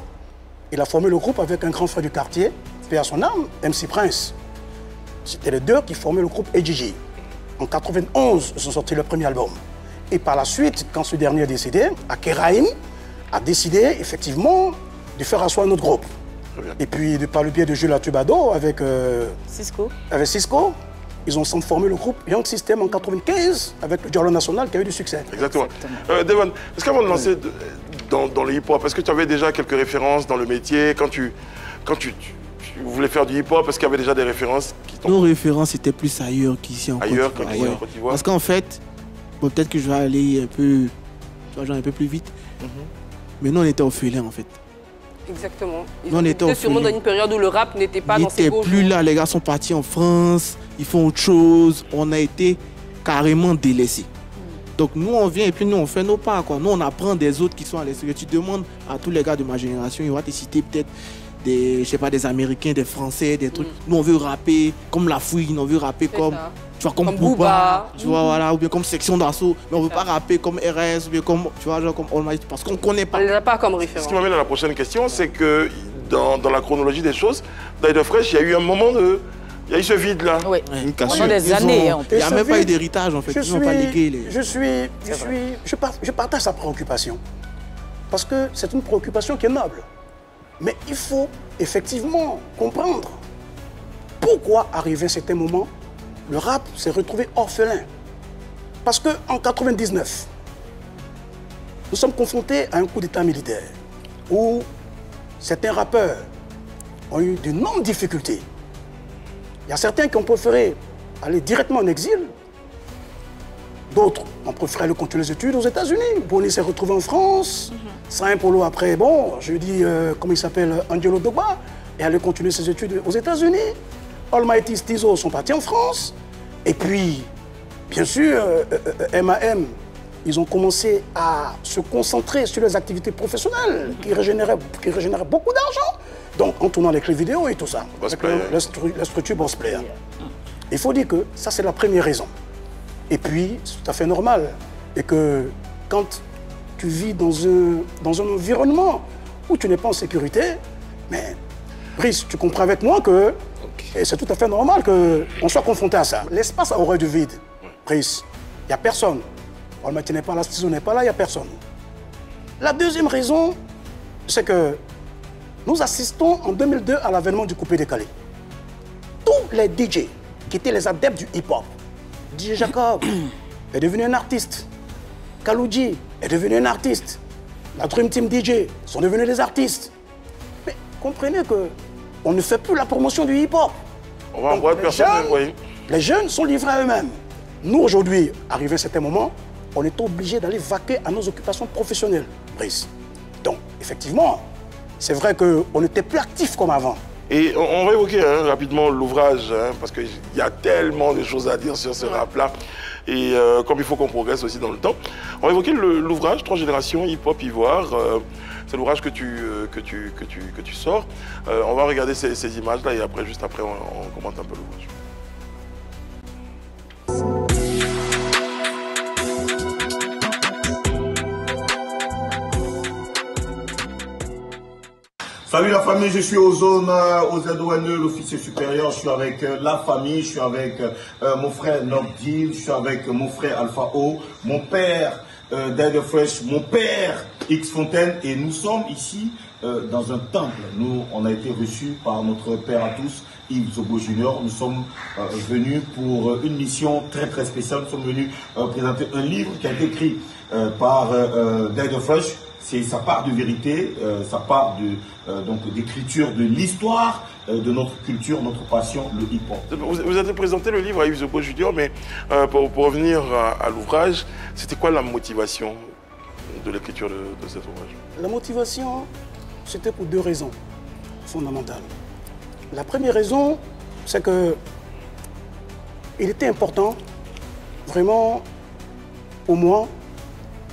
il a formé le groupe avec un grand frère du quartier, paix à son âme, MC Prince. C'était les deux qui formaient le groupe AGG. En 91, ils ont sorti le premier album. Et par la suite, quand ce dernier est décédé, Akeraim a décidé effectivement de faire asseoir notre groupe. Et puis, par le biais de Jules Atubado avec Cisco, ils ont formé le groupe Young System en 95 avec le Dialogue National qui a eu du succès. Exactement. Devon, est-ce qu'avant de lancer dans le hip-hop, est-ce que tu avais déjà quelques références dans le métier quand tu voulais faire du hip-hop? Est-ce qu'il y avait déjà des références qui t'ont... Nos références étaient plus ailleurs qu'ici en Côte d'Ivoire. Ailleurs qu'en Côte d'Ivoire. Parce qu'en fait, bon, peut-être que je vais aller un peu plus vite, mais nous on était orphelins en fait. Exactement. On était sûrement dans une période où le rap n'était pas dans ses beaux jours. Ils n'étaient plus là, les gars sont partis en France, ils font autre chose, on a été carrément délaissés. Donc nous on vient et puis nous on fait nos pas, quoi. Nous on apprend des autres qui sont à l'extérieur. Tu demandes à tous les gars de ma génération, ils vont te citer peut-être des, je sais pas, des Américains, des Français, des trucs. Nous on veut rapper comme La Fouine, on veut rapper comme... Tu vois, comme Booba, tu vois, voilà, ou bien comme Section d'Assaut, mais on ne veut pas rapper comme RS, ou bien comme, tu vois, genre comme All Might, parce qu'on ne connaît pas. On ne les a pas comme référence. Ce qui m'amène à la prochaine question, c'est que dans la chronologie des choses, Die The Fresh, il y a eu un moment de... Il y a eu ce vide-là. Oui, une cassure. Pendant des années. Il n'y a même pas eu d'héritage, en fait. Ils n'ont pas légué les... Je partage sa préoccupation. Parce que c'est une préoccupation qui est noble. Mais il faut effectivement comprendre pourquoi, arrivé à certains moments, le rap s'est retrouvé orphelin. Parce qu'en 99, nous sommes confrontés à un coup d'état militaire où certains rappeurs ont eu d'énormes difficultés. Il y a certains qui ont préféré aller directement en exil. D'autres ont préféré aller continuer les études aux États-Unis. Bonnie s'est retrouvé en France. Saint Polo après, bon, je dis, comment il s'appelle, Angelo Dogba, et aller continuer ses études aux États-Unis. Almighty Stizo sont partis en France. Et puis, bien sûr, MAM, ils ont commencé à se concentrer sur les activités professionnelles qui régénéraient beaucoup d'argent. Donc, en tournant les clips vidéo et tout ça. La structure Boss Player. Il faut dire que ça, c'est la première raison. Et puis, c'est tout à fait normal. Et que quand tu vis dans un environnement où tu n'es pas en sécurité, mais Brice, tu comprends avec moi que c'est tout à fait normal qu'on soit confronté à ça. L'espace a horreur du vide. Brice, il n'y a personne. On ne me tenait pas là, si on n'est pas là, il n'y a personne. La deuxième raison, c'est que nous assistons en 2002 à l'avènement du coupé-décalé. Tous les DJ qui étaient les adeptes du hip-hop, DJ Jacob est devenu un artiste, Kalouji est devenu un artiste, la Dream Team DJ sont devenus des artistes. Mais comprenez qu'on ne fait plus la promotion du hip-hop. On va envoyer personne, oui. Les jeunes sont livrés à eux-mêmes. Nous, aujourd'hui, arrivé à certains moments, on est obligé d'aller vaquer à nos occupations professionnelles, Brice. Donc, effectivement, c'est vrai qu'on n'était plus actifs comme avant. Et on va évoquer rapidement l'ouvrage, parce qu'il y a tellement de choses à dire sur ce rap-là. Et comme il faut qu'on progresse aussi dans le temps, on va évoquer l'ouvrage 3 générations hip-hop ivoire. C'est l'ouvrage que tu sors. On va regarder ces images-là et après, juste après, on commente un peu l'ouvrage. Salut la famille, je suis aux zones, aux ZONE, l'officier supérieur, je suis avec la famille, je suis avec mon frère Nordil, je suis avec mon frère Alpha O, mon père Die The Fresh, mon père X Fontaine, et nous sommes ici dans un temple. Nous, on a été reçus par notre père à tous, Yves Zobo Junior. Nous sommes venus pour une mission très très spéciale. Nous sommes venus présenter un livre qui a été écrit par Die The Fresh. ça part de vérité, ça part d'écriture de l'histoire de notre culture, notre passion, le hip-hop. Vous avez présenté le livre à Yves Zobo Junior, mais pour revenir à l'ouvrage, c'était quoi la motivation de l'écriture de cet ouvrage? La motivation, c'était pour 2 raisons fondamentales. La première raison, c'est que il était important, vraiment, pour moi,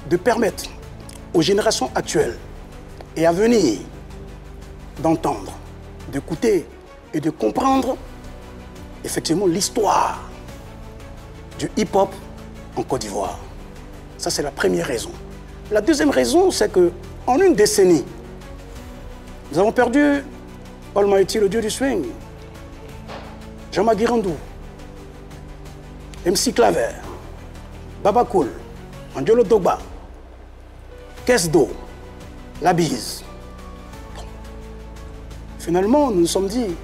de permettre aux générations actuelles et à venir d'entendre, d'écouter et de comprendre effectivement l'histoire du hip-hop en Côte d'Ivoire. Ça, c'est la première raison. La deuxième raison, c'est qu'en une décennie, nous avons perdu Almighty, le dieu du swing, Jean-Marc Guirandou, MC Claver, Baba Cool, Angelo Dogba, Kesdo, La Bise. Finalement, nous nous sommes dit,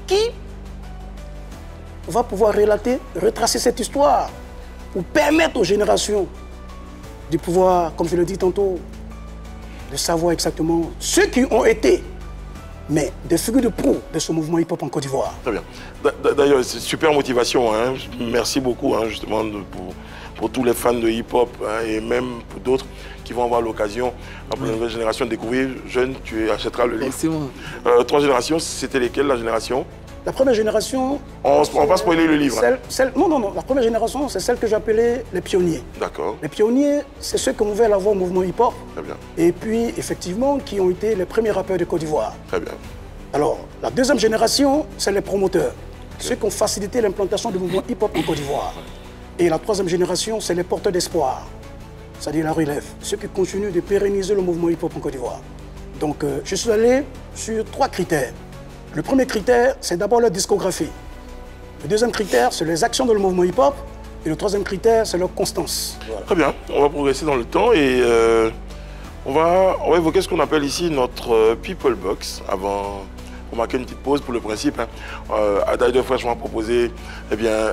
qui va pouvoir retracer cette histoire pour permettre aux générations de pouvoir, comme je le dis tantôt, de savoir exactement ceux qui ont été, mais des figures de proue de ce mouvement hip-hop en Côte d'Ivoire. Très bien. D'ailleurs, c'est super motivation. Hein. Merci beaucoup justement pour tous les fans de hip-hop et même pour d'autres qui vont avoir l'occasion, pour la nouvelle génération, de découvrir. Jeune, tu achèteras le livre. 3 générations, c'était lesquelles la génération? La première génération... On va spoiler le livre. Non. La première génération, c'est celle que j'appelais les pionniers. D'accord. Les pionniers, c'est ceux qui ont ouvert la voie au mouvement hip-hop. Très bien. Et puis, effectivement, qui ont été les premiers rappeurs de Côte d'Ivoire. Très bien. Alors, la deuxième génération, c'est les promoteurs. Ceux qui ont facilité l'implantation du mouvement hip-hop en Côte d'Ivoire. Et la troisième génération, c'est les porteurs d'espoir. C'est-à-dire la relève. Ceux qui continuent de pérenniser le mouvement hip-hop en Côte d'Ivoire. Donc, je suis allé sur 3 critères. Le premier critère, c'est d'abord leur discographie. Le deuxième critère, c'est les actions dans le mouvement hip-hop. Et le troisième critère, c'est leur constance. Voilà. Très bien, on va progresser dans le temps et on va évoquer ce qu'on appelle ici notre People Box avant de marquer une petite pause pour le principe. Adaï de Fresh m'a proposé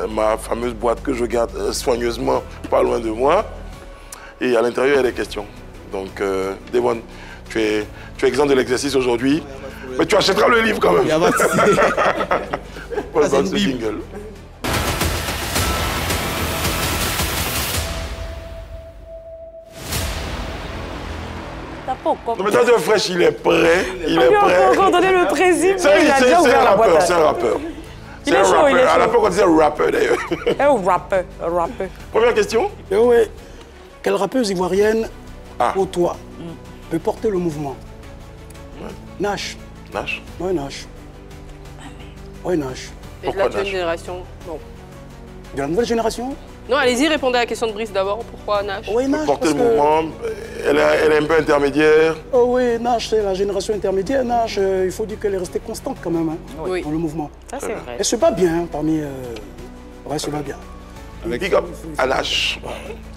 ma fameuse boîte que je garde soigneusement pas loin de moi. Et à l'intérieur, il y a des questions. Donc, Devon, tu es exempt de l'exercice aujourd'hui. Mais tu achèteras le livre quand même. Paul Box, le jingle. Non mais Adaï de Fresh, il est prêt. Il est prêt. On peut encore donner le président. C'est un rappeur, c'est un rappeur. Il est chaud, il est chaud. À l'époque, on disait rapper d'ailleurs. Un rappeur. Première question. Oui. Quelle rappeuse ivoirienne, pour toi, peut porter le mouvement? Nash. Nash? Oui, Nash. Oui, Nash. Et de la nouvelle génération? Non. De la nouvelle génération? Non, allez-y, répondez à la question de Brice d'abord. Pourquoi Nash? Oui, Nash. Porter le mouvement, elle est un peu intermédiaire. Oh oui, Nash, c'est la génération intermédiaire. Nash, il faut dire qu'elle est restée constante quand même dans le mouvement. Ça, c'est vrai. Elle se bat bien parmi... elle se bat bien. Big up à Nash.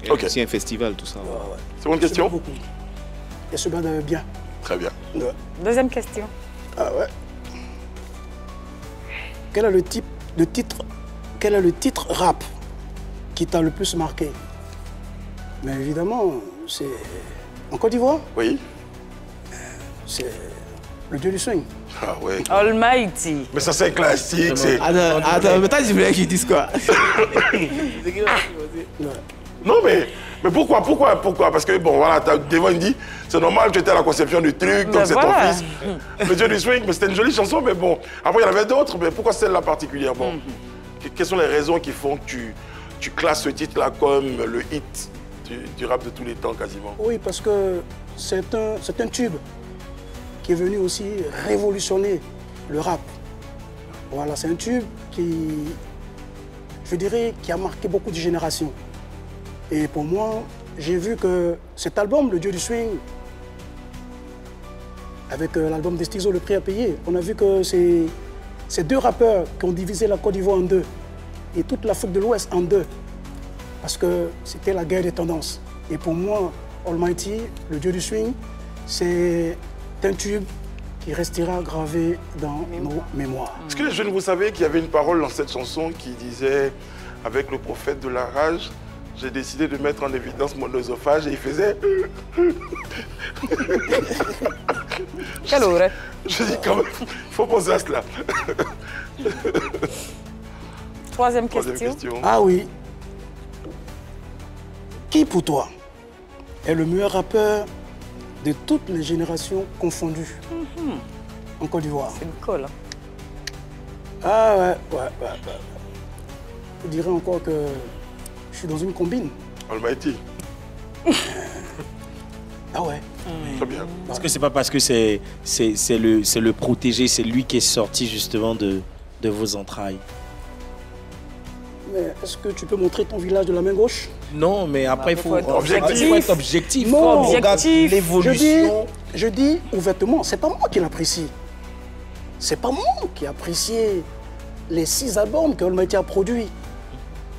Ok. C'est un festival, tout ça. C'est une question? Elle se bat bien. Très bien. Ouais. Deuxième question. Ah ouais. Quel est le titre rap qui t'a le plus marqué? Mais évidemment, c'est en Côte d'Ivoire. Oui. C'est le dieu du swing. Ah ouais. Almighty. Mais ça c'est un classique. Attends, mais t'as dit qu'ils disent quoi? Non mais pourquoi? Parce que bon voilà, Devon dit, c'est normal, tu étais à la conception du truc, donc c'est ton fils. Le dieu du swing, mais c'était une jolie chanson, mais bon. Après il y en avait d'autres, mais pourquoi celle-là particulièrement? Quelles sont les raisons qui font que tu classes ce titre-là comme le hit du rap de tous les temps quasiment? Oui, parce que c'est un tube qui est venu aussi révolutionner le rap. Voilà, c'est un tube qui, je dirais, qui a marqué beaucoup de générations. Et pour moi, j'ai vu que cet album, Le Dieu du Swing, avec l'album d'Estizo, Le Prix à payer, on a vu que c'est 2 rappeurs qui ont divisé la Côte d'Ivoire en 2 et toute l'Afrique de l'Ouest en 2. Parce que c'était la guerre des tendances. Et pour moi, Almighty, Le Dieu du Swing, c'est un tube qui restera gravé dans nos mémoires. Est-ce que les jeunes, vous savez qu'il y avait une parole dans cette chanson qui disait « Avec le prophète de la rage, j'ai décidé de mettre en évidence mon œsophage » et il faisait... Quelle horreur. Je dis quand même, il faut penser à cela. Troisième question. Ah oui. Qui pour toi est le meilleur rappeur de toutes les générations confondues en Côte d'Ivoire? C'est une colle. Ah ouais. Je dirais encore que je suis dans une combine. Almighty. Ah ouais. Très bien. Est-ce que c'est pas parce que c'est le protégé, c'est lui qui est sorti justement de vos entrailles? Mais est-ce que tu peux montrer ton village de la main gauche? Non, mais après, il faut être objectif. Non, objectif. L'évolution. Je dis ouvertement, c'est pas moi qui l'apprécie. C'est pas moi qui ai apprécié les 6 albums que Almighty a produits.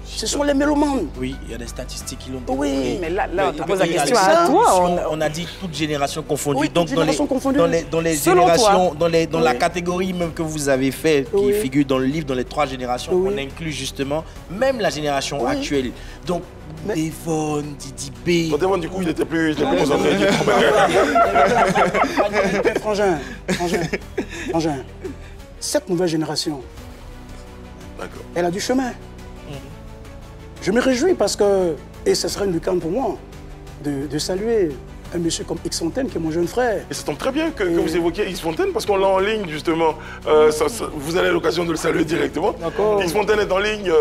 Ce sont les mélomanes. Oui, il y a des statistiques qui l'ont dit. Oui, mais là on te pose la question à toi. On a dit toute génération confondue. Oui, donc dans les générations, dans la catégorie même que vous avez fait, qui figure dans le livre, dans les 3 générations, on inclut justement même la génération actuelle. Donc Devon, Didi B. Devon, du coup, il était plus concentré. Frangin, cette nouvelle génération, elle a du chemin. Je me réjouis parce que, et ce serait une lucarne pour moi, de saluer un monsieur comme X-Fontaine, qui est mon jeune frère. Et ça tombe très bien que vous évoquiez X-Fontaine, parce qu'on l'a en ligne, justement. Vous avez l'occasion de le saluer directement. X-Fontaine est en ligne.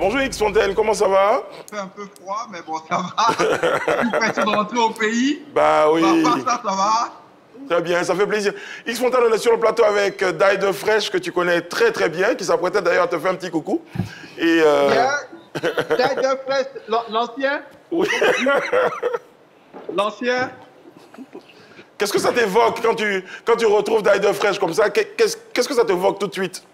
Bonjour X-Fontaine, comment ça va? Ça fait un peu froid, mais bon, ça va. Je suis pressé de rentrer au pays. Bah oui. Ça va. Très bien, ça fait plaisir. X-Fontaine, on est sur le plateau avec Die Fresh, que tu connais très très bien, qui s'apprêtait d'ailleurs à te faire un petit coucou. Et Die Fresh, l'ancien? Oui. L'ancien? Qu'est-ce que ça t'évoque quand tu retrouves Die Fresh comme ça? Qu'est-ce que ça t'évoque tout de suite?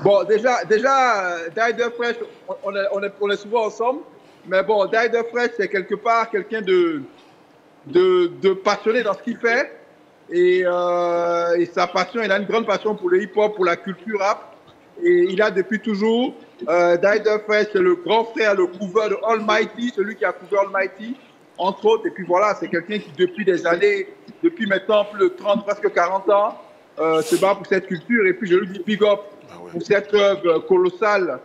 Bon, déjà Die Fresh, on est souvent ensemble. Mais bon, Die Fresh, c'est quelque part quelqu'un de passionné dans ce qu'il fait. Et sa passion, il a une grande passion pour le hip-hop, pour la culture rap. Et il a depuis toujours, Die Fresh, c'est le grand frère, le couveur de Almighty, celui qui a couvert Almighty, entre autres. Et puis voilà, c'est quelqu'un qui, depuis des années, depuis maintenant plus de 30, presque 40 ans, se bat pour cette culture. Et puis je lui dis big up pour cette œuvre colossale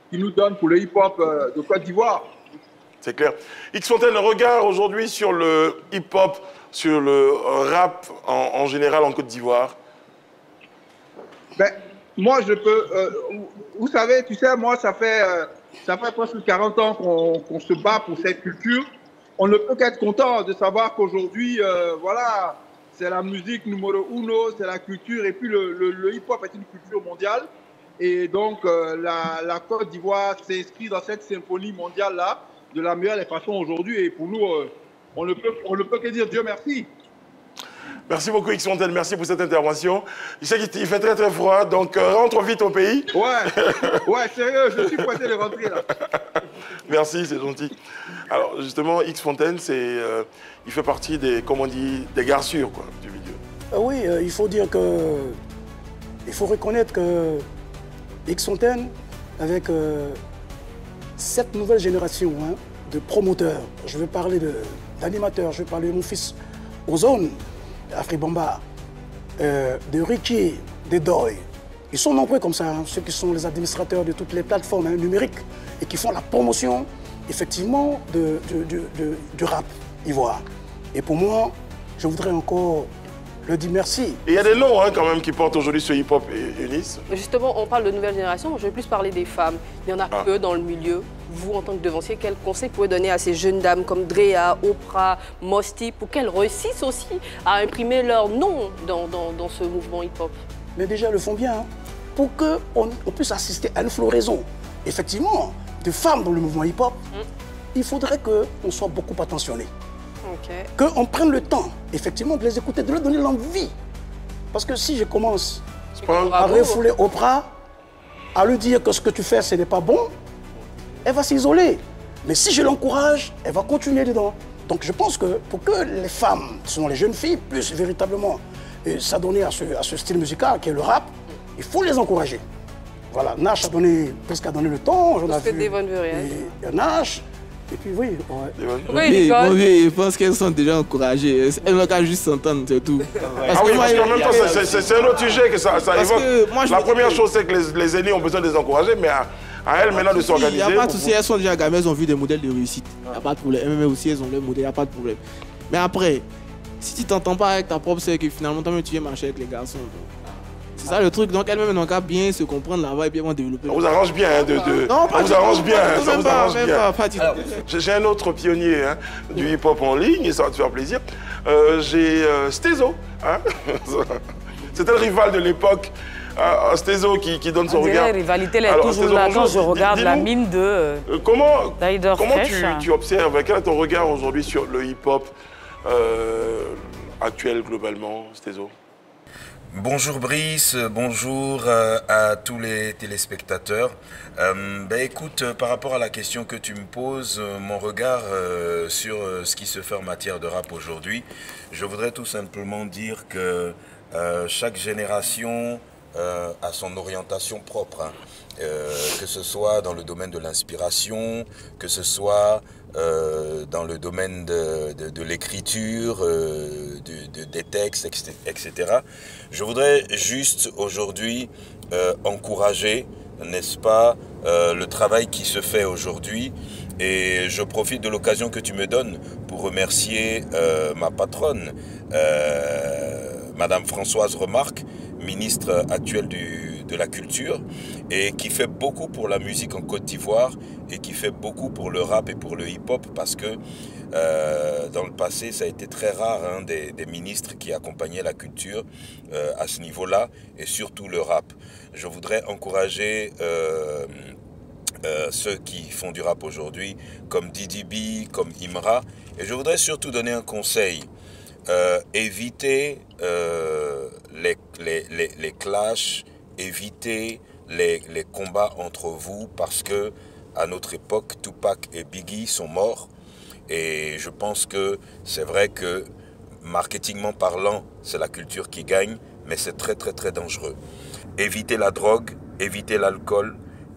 qu'il nous donne pour le hip-hop de Côte d'Ivoire. C'est clair. X-Fontaine, le regard aujourd'hui sur le hip-hop, sur le rap en général en Côte d'Ivoire? Ben, moi, je peux... vous savez, tu sais, moi, ça fait presque 40 ans qu'on se bat pour cette culture. On ne peut qu'être content de savoir qu'aujourd'hui, voilà, c'est la musique numéro uno, c'est la culture. Et puis, le hip-hop est une culture mondiale. Et donc, la Côte d'Ivoire s'inscrit dans cette symphonie mondiale-là de la meilleure des façons aujourd'hui. Et pour nous, on ne peut que dire Dieu merci. Merci beaucoup X-Fontaine, merci pour cette intervention. Je sais qu'il fait très très froid, donc rentre vite au pays. Ouais, sérieux, je suis pressé de rentrer là. Merci, c'est gentil. Alors justement, X-Fontaine, il fait partie des, comme on dit, des garçures quoi, du milieu. Oui, il faut dire que, il faut reconnaître que X-Fontaine, avec cette nouvelle génération de promoteurs, je veux parler d'animateurs, je veux parler de mon fils Ozone, Afribamba, de Ricky, de Doy. Ils sont nombreux comme ça, ceux qui sont les administrateurs de toutes les plateformes numériques et qui font la promotion, effectivement, du rap ivoire. Et pour moi, je voudrais encore leur dire merci. Et il y a des noms quand même qui portent aujourd'hui ce hip-hop, Eunice. Justement, on parle de nouvelle génération, je vais plus parler des femmes. Il y en a peu dans le milieu. Vous, en tant que devancier, quel conseil pouvez donner à ces jeunes dames comme Drea, Oprah, Mosty, pour qu'elles réussissent aussi à imprimer leur nom dans ce mouvement hip-hop? Mais déjà, elles le font bien, pour qu'on puisse assister à une floraison, effectivement, de femmes dans le mouvement hip-hop. Il faudrait qu'on soit beaucoup attentionné. Qu'on prenne le temps, effectivement, de les écouter, de leur donner l'envie. Parce que si je commence à refouler Oprah, à lui dire que ce que tu fais, ce n'est pas bon, elle va s'isoler. Mais si je l'encourage, elle va continuer dedans. Donc je pense que pour que les femmes, selon les jeunes filles, puissent véritablement s'adonner à ce style musical qui est le rap, il faut les encourager. Voilà, Nash a donné, presque a donné le temps. Parce que Devon veut rien. Nash, Et puis oui, je pense qu'elles sont déjà encouragées. Elles n'ont qu'à juste s'entendre, c'est tout. Parce qu'en même temps, c'est un autre sujet que ça évoque. La première chose, c'est que les aînés ont besoin de les encourager, mais à elles maintenant de s'organiser. Il n'y a pas de souci, elles sont déjà gamines, elles ont vu des modèles de réussite. Il n'y a pas de problème. Elles aussi, elles ont leur modèle, il n'y a pas de problème. Mais après, si tu t'entends pas avec ta propre sœur, que finalement, toi-même, tu viens marcher avec les garçons. C'est ça le truc, donc elles-mêmes n'ont qu'à bien se comprendre là-bas et bien développer. Ça vous arrange bien, Non, ça vous arrange bien, ça vous arrange bien. J'ai un autre pionnier du hip-hop en ligne, et ça va te faire plaisir. J'ai Stezo. C'était le rival de l'époque. Stezo qui donne son regard. La rivalité, elle est toujours là. Quand je regarde la mine de comment tu observes, quel est ton regard aujourd'hui sur le hip-hop actuel globalement, Stezo? Bonjour Brice, bonjour à tous les téléspectateurs. Écoute, par rapport à la question que tu me poses, mon regard sur ce qui se fait en matière de rap aujourd'hui, je voudrais tout simplement dire que chaque génération a son orientation propre, que ce soit dans le domaine de l'inspiration, que ce soit dans le domaine de l'écriture, des textes, etc. Je voudrais juste aujourd'hui encourager, n'est-ce pas, le travail qui se fait aujourd'hui. Et je profite de l'occasion que tu me donnes pour remercier ma patronne, Madame Françoise Remarque, ministre actuelle de la Culture, et qui fait beaucoup pour la musique en Côte d'Ivoire et qui fait beaucoup pour le rap et pour le hip-hop, parce que dans le passé, ça a été très rare des ministres qui accompagnaient la culture à ce niveau-là, et surtout le rap. Je voudrais encourager ceux qui font du rap aujourd'hui, comme Didi B, comme Imra, et je voudrais surtout donner un conseil. Évitez les clashs, évitez les combats entre vous, parce que à notre époque, Tupac et Biggie sont morts, et je pense que c'est vrai que marketingment parlant, c'est la culture qui gagne, mais c'est très très très dangereux. Évitez la drogue, évitez l'alcool,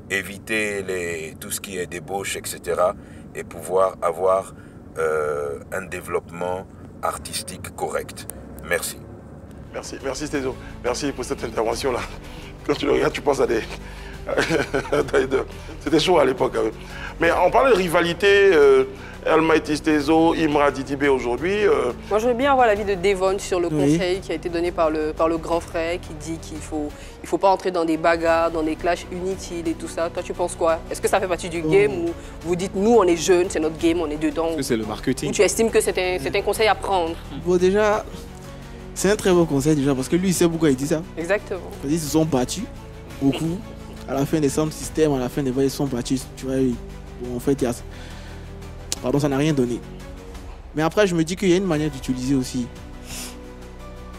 évitez tout ce qui est débauche, etc. et pouvoir avoir un développement artistique correct. Merci. Merci Stezo. Merci pour cette intervention-là. Quand tu le regardes, tu penses à des... C'était chaud à l'époque. Mais on parle de rivalité, Almighty Stezo, Imra, Didi B aujourd'hui. Moi, je veux bien avoir l'avis de Devon sur le conseil qui a été donné par le grand frère, qui dit qu'il faut pas entrer dans des bagarres, dans des clashs inutiles et tout ça. Toi, tu penses quoi? Est-ce que ça fait partie du game, ou vous dites, nous, on est jeunes, c'est notre game, on est dedans? Est-ce que c'est le marketing? Ou tu estimes que c'est un conseil à prendre? Bon, déjà, c'est un très bon conseil déjà, parce que lui, il sait pourquoi il dit ça. Exactement. Ils se sont battus, beaucoup. À la fin des sound systems, à la fin des voix, ils sont battus. Tu vois, bon, en fait, pardon, ça n'a rien donné. Mais après, je me dis qu'il y a une manière d'utiliser aussi.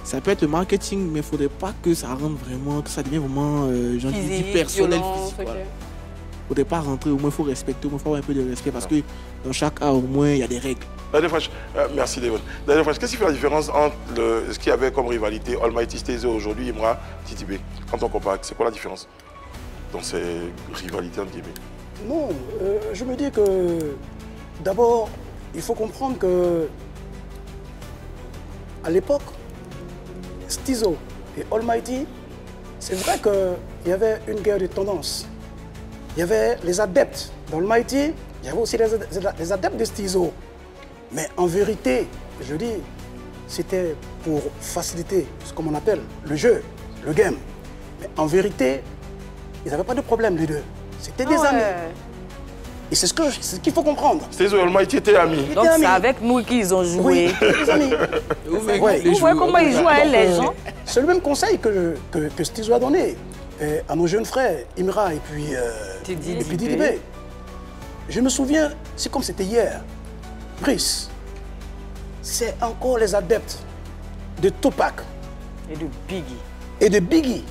Ça peut être le marketing, mais il ne faudrait pas que ça rentre vraiment, que ça devienne vraiment du personnel, physique. Voilà. Il ne faudrait pas rentrer, au moins il faut respecter, au moins il faut avoir un peu de respect, parce que dans chaque art, au moins, il y a des règles. Merci Devon. Daniel Fresh, qu'est-ce qui fait la différence entre ce qu'il y avait comme rivalité Almighty Stezo aujourd'hui, Imra, Didi B? Quand on compare, c'est quoi la différence dans ces rivalités entre guillemets? Non, je me dis que d'abord, il faut comprendre que à l'époque, Stezo et Almighty, c'est vrai qu'il y avait une guerre de tendance. Il y avait les adeptes d'Almighty, il y avait aussi les adeptes de Stezo. Mais en vérité, je dis, c'était pour faciliter ce qu'on appelle le jeu, le game. Mais en vérité, ils n'avaient pas de problème les deux. C'était des amis. Et c'est ce qu'il faut comprendre. Stezo et Almighty étaient amis. Donc c'est avec nous qu'ils ont joué. Oui, des amis. Vous voyez comment ils jouent avec les gens? C'est le même conseil que Stezo a donné à nos jeunes frères, Imra et puis Didi B. Je me souviens, c'est comme c'était hier. Brice, c'est encore les adeptes de Tupac et de Biggie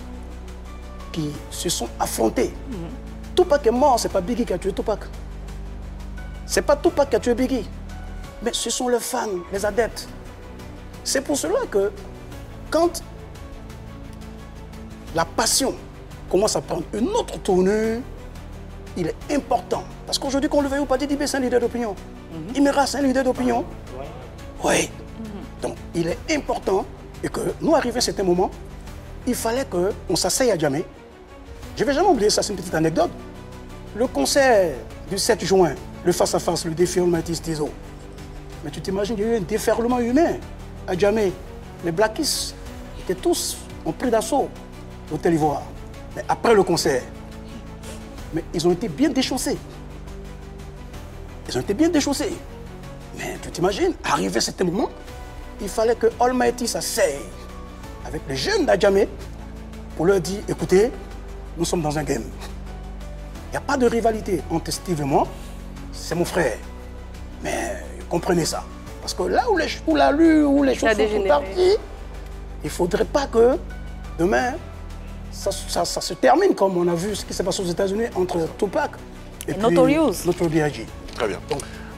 qui se sont affrontés. Tupac est mort, c'est pas Biggie qui a tué Tupac. C'est pas Tupac qui a tué Biggie, mais ce sont les fans, les adeptes. C'est pour cela que quand la passion commence à prendre une autre tournure, il est important. Parce qu'aujourd'hui, qu'on le veuille ou pas, Didi B, c'est un leader d'opinion. Imera, c'est un leader d'opinion. Oui. Donc, il est important et que nous, arrivé à certains moments, il fallait qu'on s'asseye à Djamé. Je ne vais jamais oublier ça, c'est une petite anecdote. Le concert du 7 juin, le face-à-face, le défi Almighty Tizo. Mais tu t'imagines, il y a eu un déferlement humain à Djamé. Les Blackies étaient tous en pris d'assaut l'Hôtel Ivoire. Mais après le concert, mais ils ont été bien déchaussés. Ils ont été bien déchaussés. Mais tu t'imagines, arrivé à certains moments, il fallait que Almighty s'asseye avec les jeunes d'Adjamé pour leur dire, écoutez, nous sommes dans un game. Il n'y a pas de rivalité entre Steve et moi, c'est mon frère. Mais comprenez ça. Parce que là où les choses sont parties, il ne faudrait pas que demain, ça se termine comme on a vu ce qui s'est passé aux États-Unis entre Tupac et Notorious B.I.G. Très bien.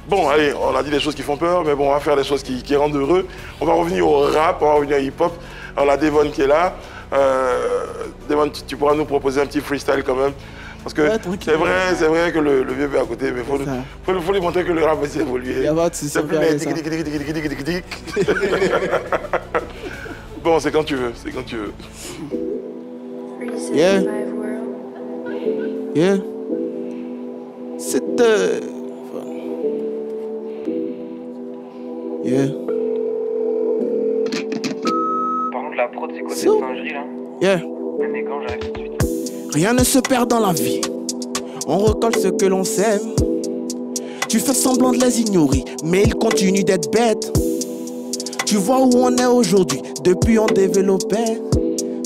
Bon, allez, on a dit des choses qui font peur, mais bon, on va faire des choses qui rendent heureux. On va revenir au rap, on va revenir au hip-hop. On a Devon qui est là. Devon, tu pourras nous proposer un petit freestyle quand même. Parce que c'est vrai que le vieux est à côté, mais il faut lui montrer que le rap va évoluer. C'est plus bon, c'est quand tu veux, c'est quand tu veux. Yeah. Yeah. C'est... Yeah. Par contre, la prod, c'est quoi cette singerie là? Yeah. Mais quand j'arrive tout de suite. Rien ne se perd dans la vie. On recolle ce que l'on sème. Tu fais semblant de les ignorer, mais ils continuent d'être bêtes. Tu vois où on est aujourd'hui, depuis on développait.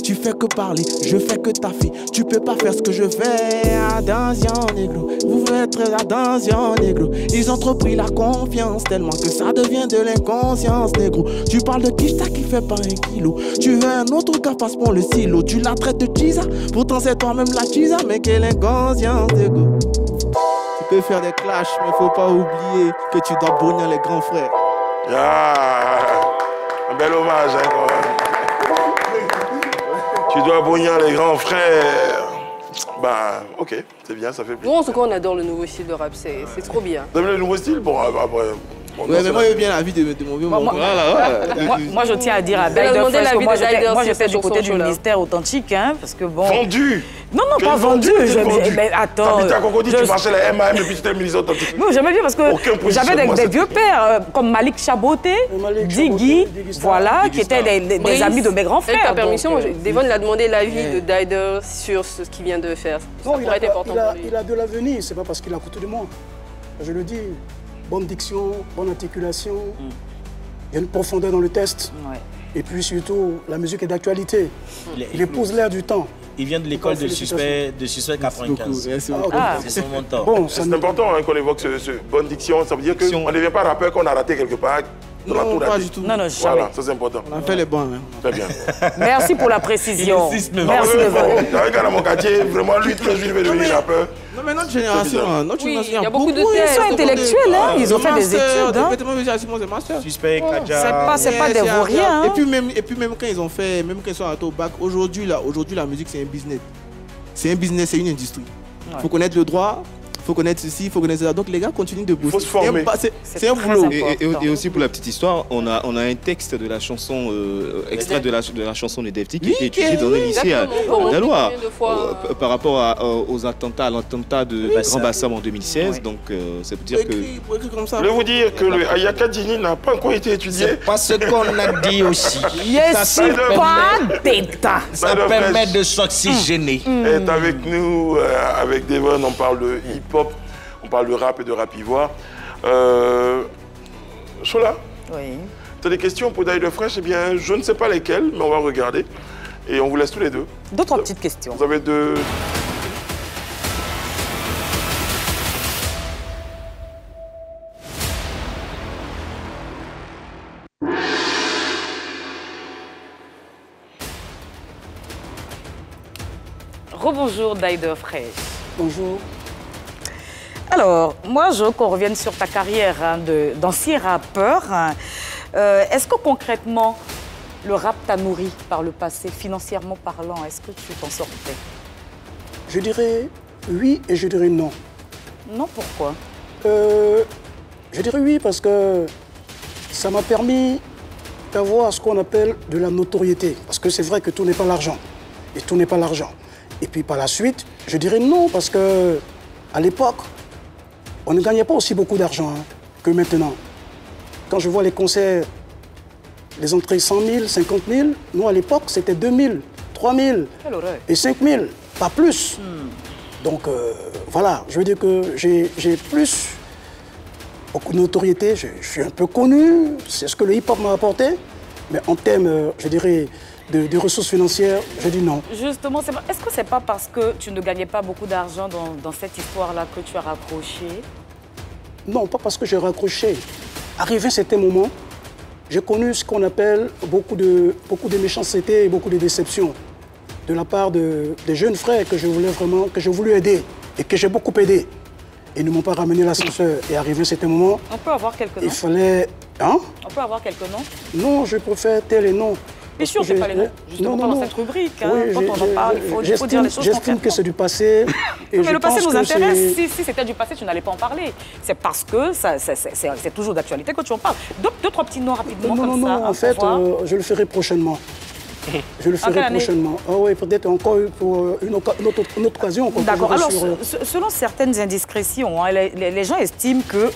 Tu fais que parler, je fais que taffer. Tu peux pas faire ce que je fais. Attention négro, vous faites très attention négro. Ils ont trop pris la confiance tellement que ça devient de l'inconscience négro. Tu parles de quicheta qui fait pas 1 kilo. Tu veux un autre gars passe pour le silo. Tu la traites de cheesa, pourtant c'est toi-même la cheesa. Mais quelle inconscience négro. Tu peux faire des clashs, mais faut pas oublier que tu dois brunir les grands frères. Un bel hommage, hein, quand même. Tu dois brunir les grands frères. Bah, ok, c'est bien, ça fait plaisir. Nous, en tout cas, on adore le nouveau style de rap, c'est trop bien. Vous aimez le nouveau style? Bon, après... Bon, ouais, mais moi, j'aime bien la vie de mon vieux monde. Moi, je tiens à dire à Dider Fresh que moi, j'étais du côté du ministère authentique, hein, parce que bon... Vendu! Non, non, pas vendu. Mais attends... T'habitais à Cocody, tu marchais la MAM et puis tu étais le ministre authentique. Non, j'aimais bien parce que j'avais des vieux pères, comme Malik Chaboté, Diggy, voilà, qui étaient des amis de mes grands frères. Avec ta permission, Devon l'a demandé l'avis de Dider sur ce qu'il vient de faire. Non, il a de l'avenir, c'est pas parce qu'il a côté de moi. Je le dis. Bonne diction, bonne articulation, il y a une profondeur dans le test. Ouais. Et puis surtout, la musique est d'actualité. Il épouse l'air du temps. Il vient de l'école de Suspect 95. C'est son mentor. Bon, c'est important hein, qu'on évoque ce bonne diction. Ça veut dire qu'on ne devient pas rappeur qu'on a raté quelque part. Non, pas du tout. Non, non, voilà, ça c'est important. On a fait les bons. Hein. Très bien. Merci pour la précision. Merci de un gars dans mon quartier, vraiment, lui, très vite, il veut devenir rappeur. Non, mais notre génération, il y a beaucoup de thèses. Ils sont intellectuels, hein. Ils ont fait des études. Suspect, c'est pas des vauriens. Et puis même quand ils ont fait, même quand ils sont à au bac, aujourd'hui la musique c'est un business. C'est un business, c'est une industrie. Il faut connaître le droit. Il faut connaître ceci, il faut connaître ça. Donc les gars continuent de bosser. Il faut se former. C'est un boulot. Et aussi pour la petite histoire, on a un texte de la chanson, extrait de la chanson de Defty qui est étudié dans le lycée à Daloa par rapport aux attentats, à l'attentat de Grand Bassam en 2016. Donc c'est pour dire que... Je voulais vous dire que le Ayaka Dini n'a pas encore été étudié. C'est pas ce qu'on a dit aussi. Ça permet de s'oxygéner. Est avec nous, avec Devon, on parle de hip-hop, on parle de rap et de rap ivoire. Chola, tu as des questions pour Dider Fresh? Eh bien, je ne sais pas lesquelles, mais on va regarder. Et on vous laisse tous les deux. D'autres petites questions. Vous avez deux... Rebonjour Dider Fresh. Bonjour. Alors, moi, je veux qu'on revienne sur ta carrière d'ancien rappeur. Est-ce que concrètement, le rap t'a nourri par le passé, financièrement parlant? Est-ce que tu t'en sortais? Je dirais oui et je dirais non. Non, pourquoi? Je dirais oui parce que ça m'a permis d'avoir ce qu'on appelle de la notoriété. Parce que c'est vrai que tout n'est pas l'argent. Et tout n'est pas l'argent. Et puis par la suite, je dirais non parce que à l'époque, on ne gagnait pas aussi beaucoup d'argent que maintenant. Quand je vois les concerts, les entrées 100 000, 50 000, nous à l'époque c'était 2 000, 3 000 et 5 000, pas plus. Donc voilà, je veux dire que j'ai plus beaucoup de notoriété, je suis un peu connu, c'est ce que le hip-hop m'a apporté, mais en termes, je dirais, de ressources financières, je dis non. Justement, est-ce que c'est pas parce que tu ne gagnais pas beaucoup d'argent dans cette histoire-là que tu as raccroché? Non, pas parce que j'ai raccroché. Arrivé un certain moment, j'ai connu ce qu'on appelle beaucoup de méchanceté et beaucoup de déception de la part des jeunes frères que je voulais aider et que j'ai beaucoup aidé. Ils ne m'ont pas ramené l'ascenseur. Et arrivé à cet moment, on peut avoir quelques noms. Il fallait... Hein? On peut avoir quelques noms? Non, je préfère tel et non. Bien sûr, c'est pas les noms. Justement, pas dans cette rubrique. Oui, quand on en parle, il faut dire les choses. J'estime que c'est du passé. Et mais le passé nous intéresse. Si c'était du passé, tu n'allais pas en parler. C'est parce que c'est toujours d'actualité que tu en parles. Deux, trois petits noms rapidement comme ça. Non, en fait, je le ferai prochainement. Je le ferai prochainement. Ah oui, peut-être encore pour une autre occasion. D'accord. Alors, selon certaines indiscrétions, hein, les gens estiment que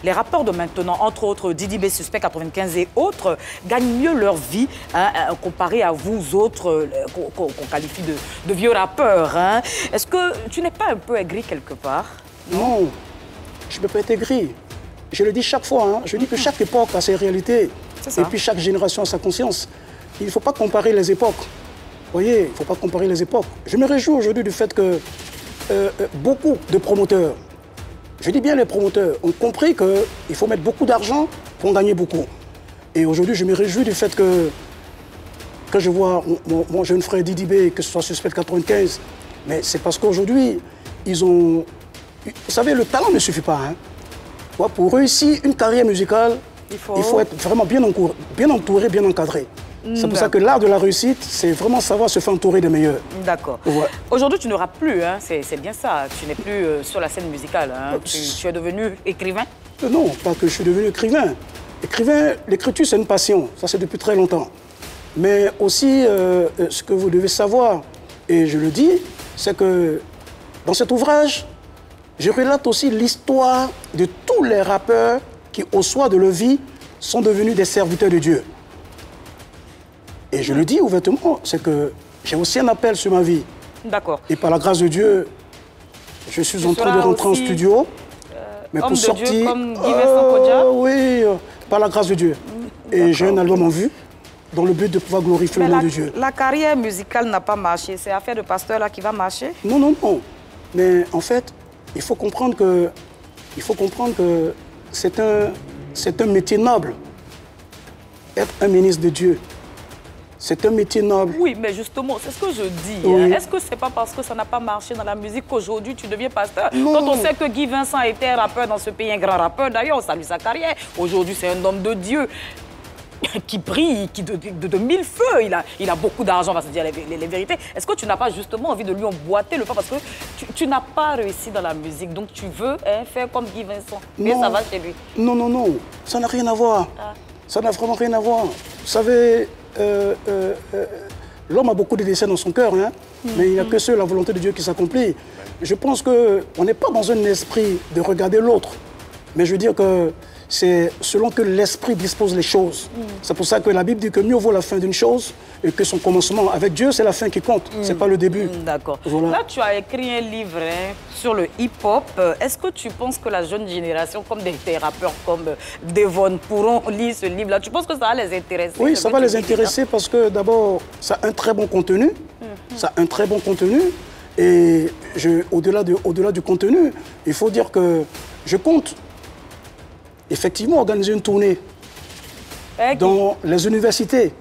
les rappeurs de maintenant, entre autres Didi B, Suspect 95 et autres, gagnent mieux leur vie comparé à vous autres qu'on qualifie de vieux rappeurs. Hein. Est-ce que tu n'es pas un peu aigri quelque part? Non, je ne peux pas être aigri. Je le dis chaque fois. Hein. Je dis que chaque époque a ses réalités. Et puis chaque génération a sa conscience. Il ne faut pas comparer les époques. Vous voyez, il ne faut pas comparer les époques. Je me réjouis aujourd'hui du fait que beaucoup de promoteurs, je dis bien les promoteurs, ont compris qu'il faut mettre beaucoup d'argent pour en gagner beaucoup. Et aujourd'hui, je me réjouis du fait que je vois mon jeune frère Didi B, que ce soit Suspect 95, mais c'est parce qu'aujourd'hui, ils ont... Vous savez, le talent ne suffit pas. Hein. Pour réussir une carrière musicale, il faut être vraiment bien entouré, bien encadré. C'est pour ça que l'art de la réussite, c'est vraiment savoir se faire entourer des meilleurs. D'accord. Ouais. Aujourd'hui, tu ne rappes plus, hein? C'est bien ça. Tu n'es plus sur la scène musicale. Hein? Tu es devenu écrivain? Non, pas que je suis devenu écrivain. L'écriture, c'est une passion. Ça, c'est depuis très longtemps. Mais aussi, ce que vous devez savoir, et je le dis, c'est que dans cet ouvrage, je relate aussi l'histoire de tous les rappeurs qui, au soir de leur vie, sont devenus des serviteurs de Dieu. Et je le dis ouvertement, c'est que j'ai aussi un appel sur ma vie. D'accord. Et par la grâce de Dieu, je suis en train de rentrer en studio. Mais pour sortir... Dieu, comme Guy Vincent Kodja? Oui, par la grâce de Dieu. Et j'ai un album en vue, dans le but de pouvoir glorifier le nom de Dieu. La carrière musicale n'a pas marché. C'est l'affaire de pasteur là qui va marcher? Non, non, non. Mais en fait, il faut comprendre que c'est un métier noble. Être un ministre de Dieu. C'est un métier noble. Oui, mais justement, c'est ce que je dis. Oui. Est-ce que c'est pas parce que ça n'a pas marché dans la musique qu'aujourd'hui tu deviens pasteur? Non. Quand on sait que Guy Vincent était un rappeur dans ce pays, un grand rappeur, d'ailleurs, on salue sa carrière. Aujourd'hui, c'est un homme de Dieu qui brille, de mille feux. Il a beaucoup d'argent, on va se dire les vérités. Est-ce que tu n'as pas justement envie de lui emboîter le pas parce que tu n'as pas réussi dans la musique, donc tu veux faire comme Guy Vincent? Et ça va chez lui? Non, non, non. Ça n'a rien à voir. Ça n'a vraiment rien à voir. Vous savez... l'homme a beaucoup de desseins dans son cœur, hein, mais il n'y a que seule la volonté de Dieu qui s'accomplit. Je pense qu'on n'est pas dans un esprit de regarder l'autre, mais je veux dire que c'est selon que l'esprit dispose les choses. C'est pour ça que la Bible dit que mieux vaut la fin d'une chose et que son commencement. Avec Dieu, c'est la fin qui compte, c'est pas le début. D'accord. Voilà. Là, tu as écrit un livre sur le hip-hop. Est-ce que tu penses que la jeune génération, comme des rappeurs comme Devon, pourront lire ce livre-là? Tu penses que ça va les intéresser? Oui, ça va les intéresser parce que d'abord, ça a un très bon contenu. Ça a un très bon contenu. Et au-delà du contenu, il faut dire que je compte effectivement organiser une tournée dans les universités,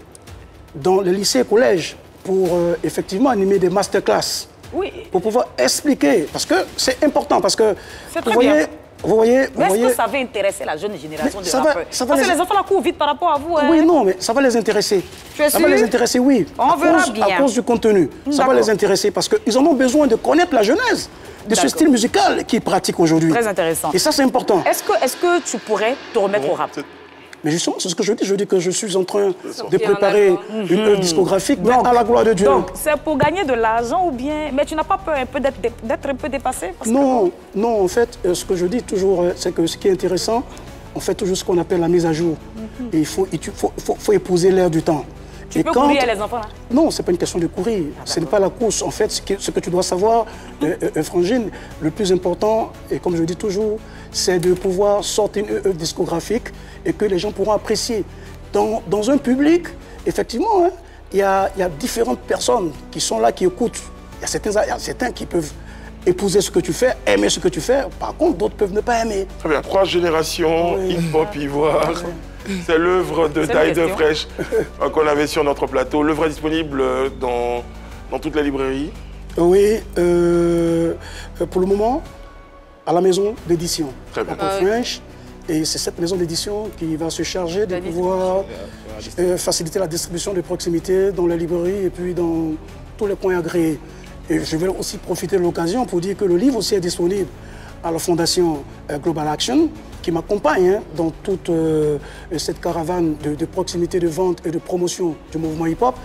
dans les lycées et collèges, pour effectivement animer des masterclass. Oui. Pour pouvoir expliquer, parce que c'est important, parce que vous voyez, Vous voyez, mais est-ce que ça va intéresser la jeune génération de rappeurs? Parce que les enfants la courent vite par rapport à vous. Hein. Oui, non, mais ça va les intéresser. Tu es ça sûr? va les intéresser, oui. On verra bien. À cause du contenu. Ça va les intéresser parce qu'ils en ont besoin de connaître la genèse de ce style musical qu'ils pratiquent aujourd'hui. Très intéressant. Et ça, c'est important. Est-ce que tu pourrais te remettre au rap? Mais justement, c'est ce que je dis. Je dis que je suis en train de préparer une œuvre discographique, mais à la gloire de Dieu. Donc, c'est pour gagner de l'argent ou bien... Mais tu n'as pas peur un peu d'être un peu dépassé? Non, non, en fait, ce que je dis toujours, c'est que ce qui est intéressant, on fait toujours ce qu'on appelle la mise à jour. Et il faut épouser l'air du temps. Tu peux courir les enfants là? Non, ce n'est pas une question de courir. Ce n'est pas la course. En fait, ce que tu dois savoir, Frangine, le plus important, et comme je dis toujours, c'est de pouvoir sortir une œuvre discographique et que les gens pourront apprécier. Dans un public, effectivement, hein, il y a différentes personnes qui sont là, qui écoutent. Il y a certains qui peuvent épouser ce que tu fais, aimer ce que tu fais. Par contre, d'autres peuvent ne pas aimer. Très bien. 3 générations, hip-hop, ivoire. C'est l'œuvre de Die de Fresh qu'on avait sur notre plateau. L'œuvre est disponible dans toutes les librairies? Oui, pour le moment, à la maison d'édition. Très bien. French. Et c'est cette maison d'édition qui va se charger de pouvoir faciliter la distribution de proximité dans les librairies et puis dans tous les points agréés. Et je vais aussi profiter de l'occasion pour dire que le livre aussi est disponible à la Fondation Global Action, qui m'accompagne dans toute cette caravane de proximité, de vente et de promotion du mouvement hip-hop.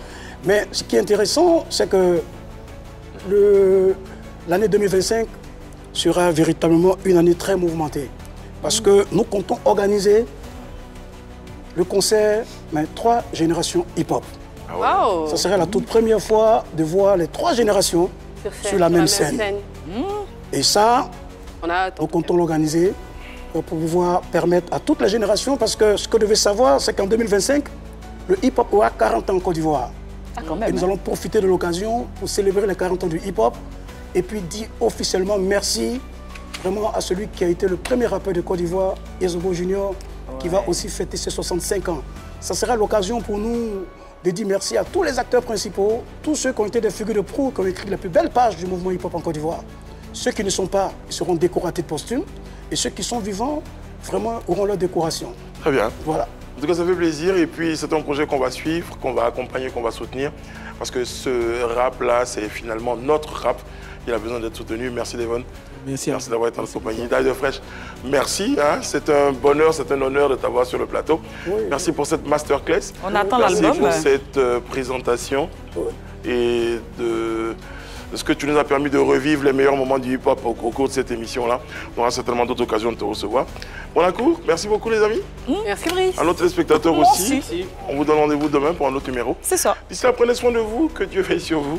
Mais ce qui est intéressant, c'est que l'année 2025 sera véritablement une année très mouvementée. Parce que nous comptons organiser le concert 3 générations hip-hop. Wow. Ça serait la toute première fois de voir les 3 générations sur la même scène. Et ça, nous comptons l'organiser pour pouvoir permettre à toutes les générations, parce que ce que vous devez savoir, c'est qu'en 2025, le hip-hop aura 40 ans en Côte d'Ivoire. Et nous allons profiter de l'occasion pour célébrer les 40 ans du hip-hop et puis dire officiellement merci vraiment à celui qui a été le premier rappeur de Côte d'Ivoire, Ezobo Junior, qui va aussi fêter ses 65 ans. Ça sera l'occasion pour nous de dire merci à tous les acteurs principaux, tous ceux qui ont été des figures de proue, qui ont écrit les plus belles pages du mouvement hip-hop en Côte d'Ivoire. Ceux qui ne sont pas, ils seront décoratés de posthumes, et ceux qui sont vivants, vraiment, auront leur décoration. Très bien. Voilà. En tout cas, ça fait plaisir, et puis c'est un projet qu'on va suivre, qu'on va accompagner, qu'on va soutenir, parce que ce rap-là, c'est finalement notre rap. Il a besoin d'être soutenu. Merci, Devon. Merci d'avoir été en notre compagnie. Die de Fresh, merci. Hein? C'est un bonheur, c'est un honneur de t'avoir sur le plateau. Oui, merci pour cette masterclass. On attend l'album. Merci pour cette présentation et de ce que tu nous as permis de revivre les meilleurs moments du hip-hop au cours de cette émission-là. On aura certainement d'autres occasions de te recevoir. Bon la cour, merci beaucoup les amis. Merci Brice. À nos téléspectateurs aussi. On vous donne rendez-vous demain pour un autre numéro. C'est ça. D'ici là, prenez soin de vous, que Dieu veille sur vous.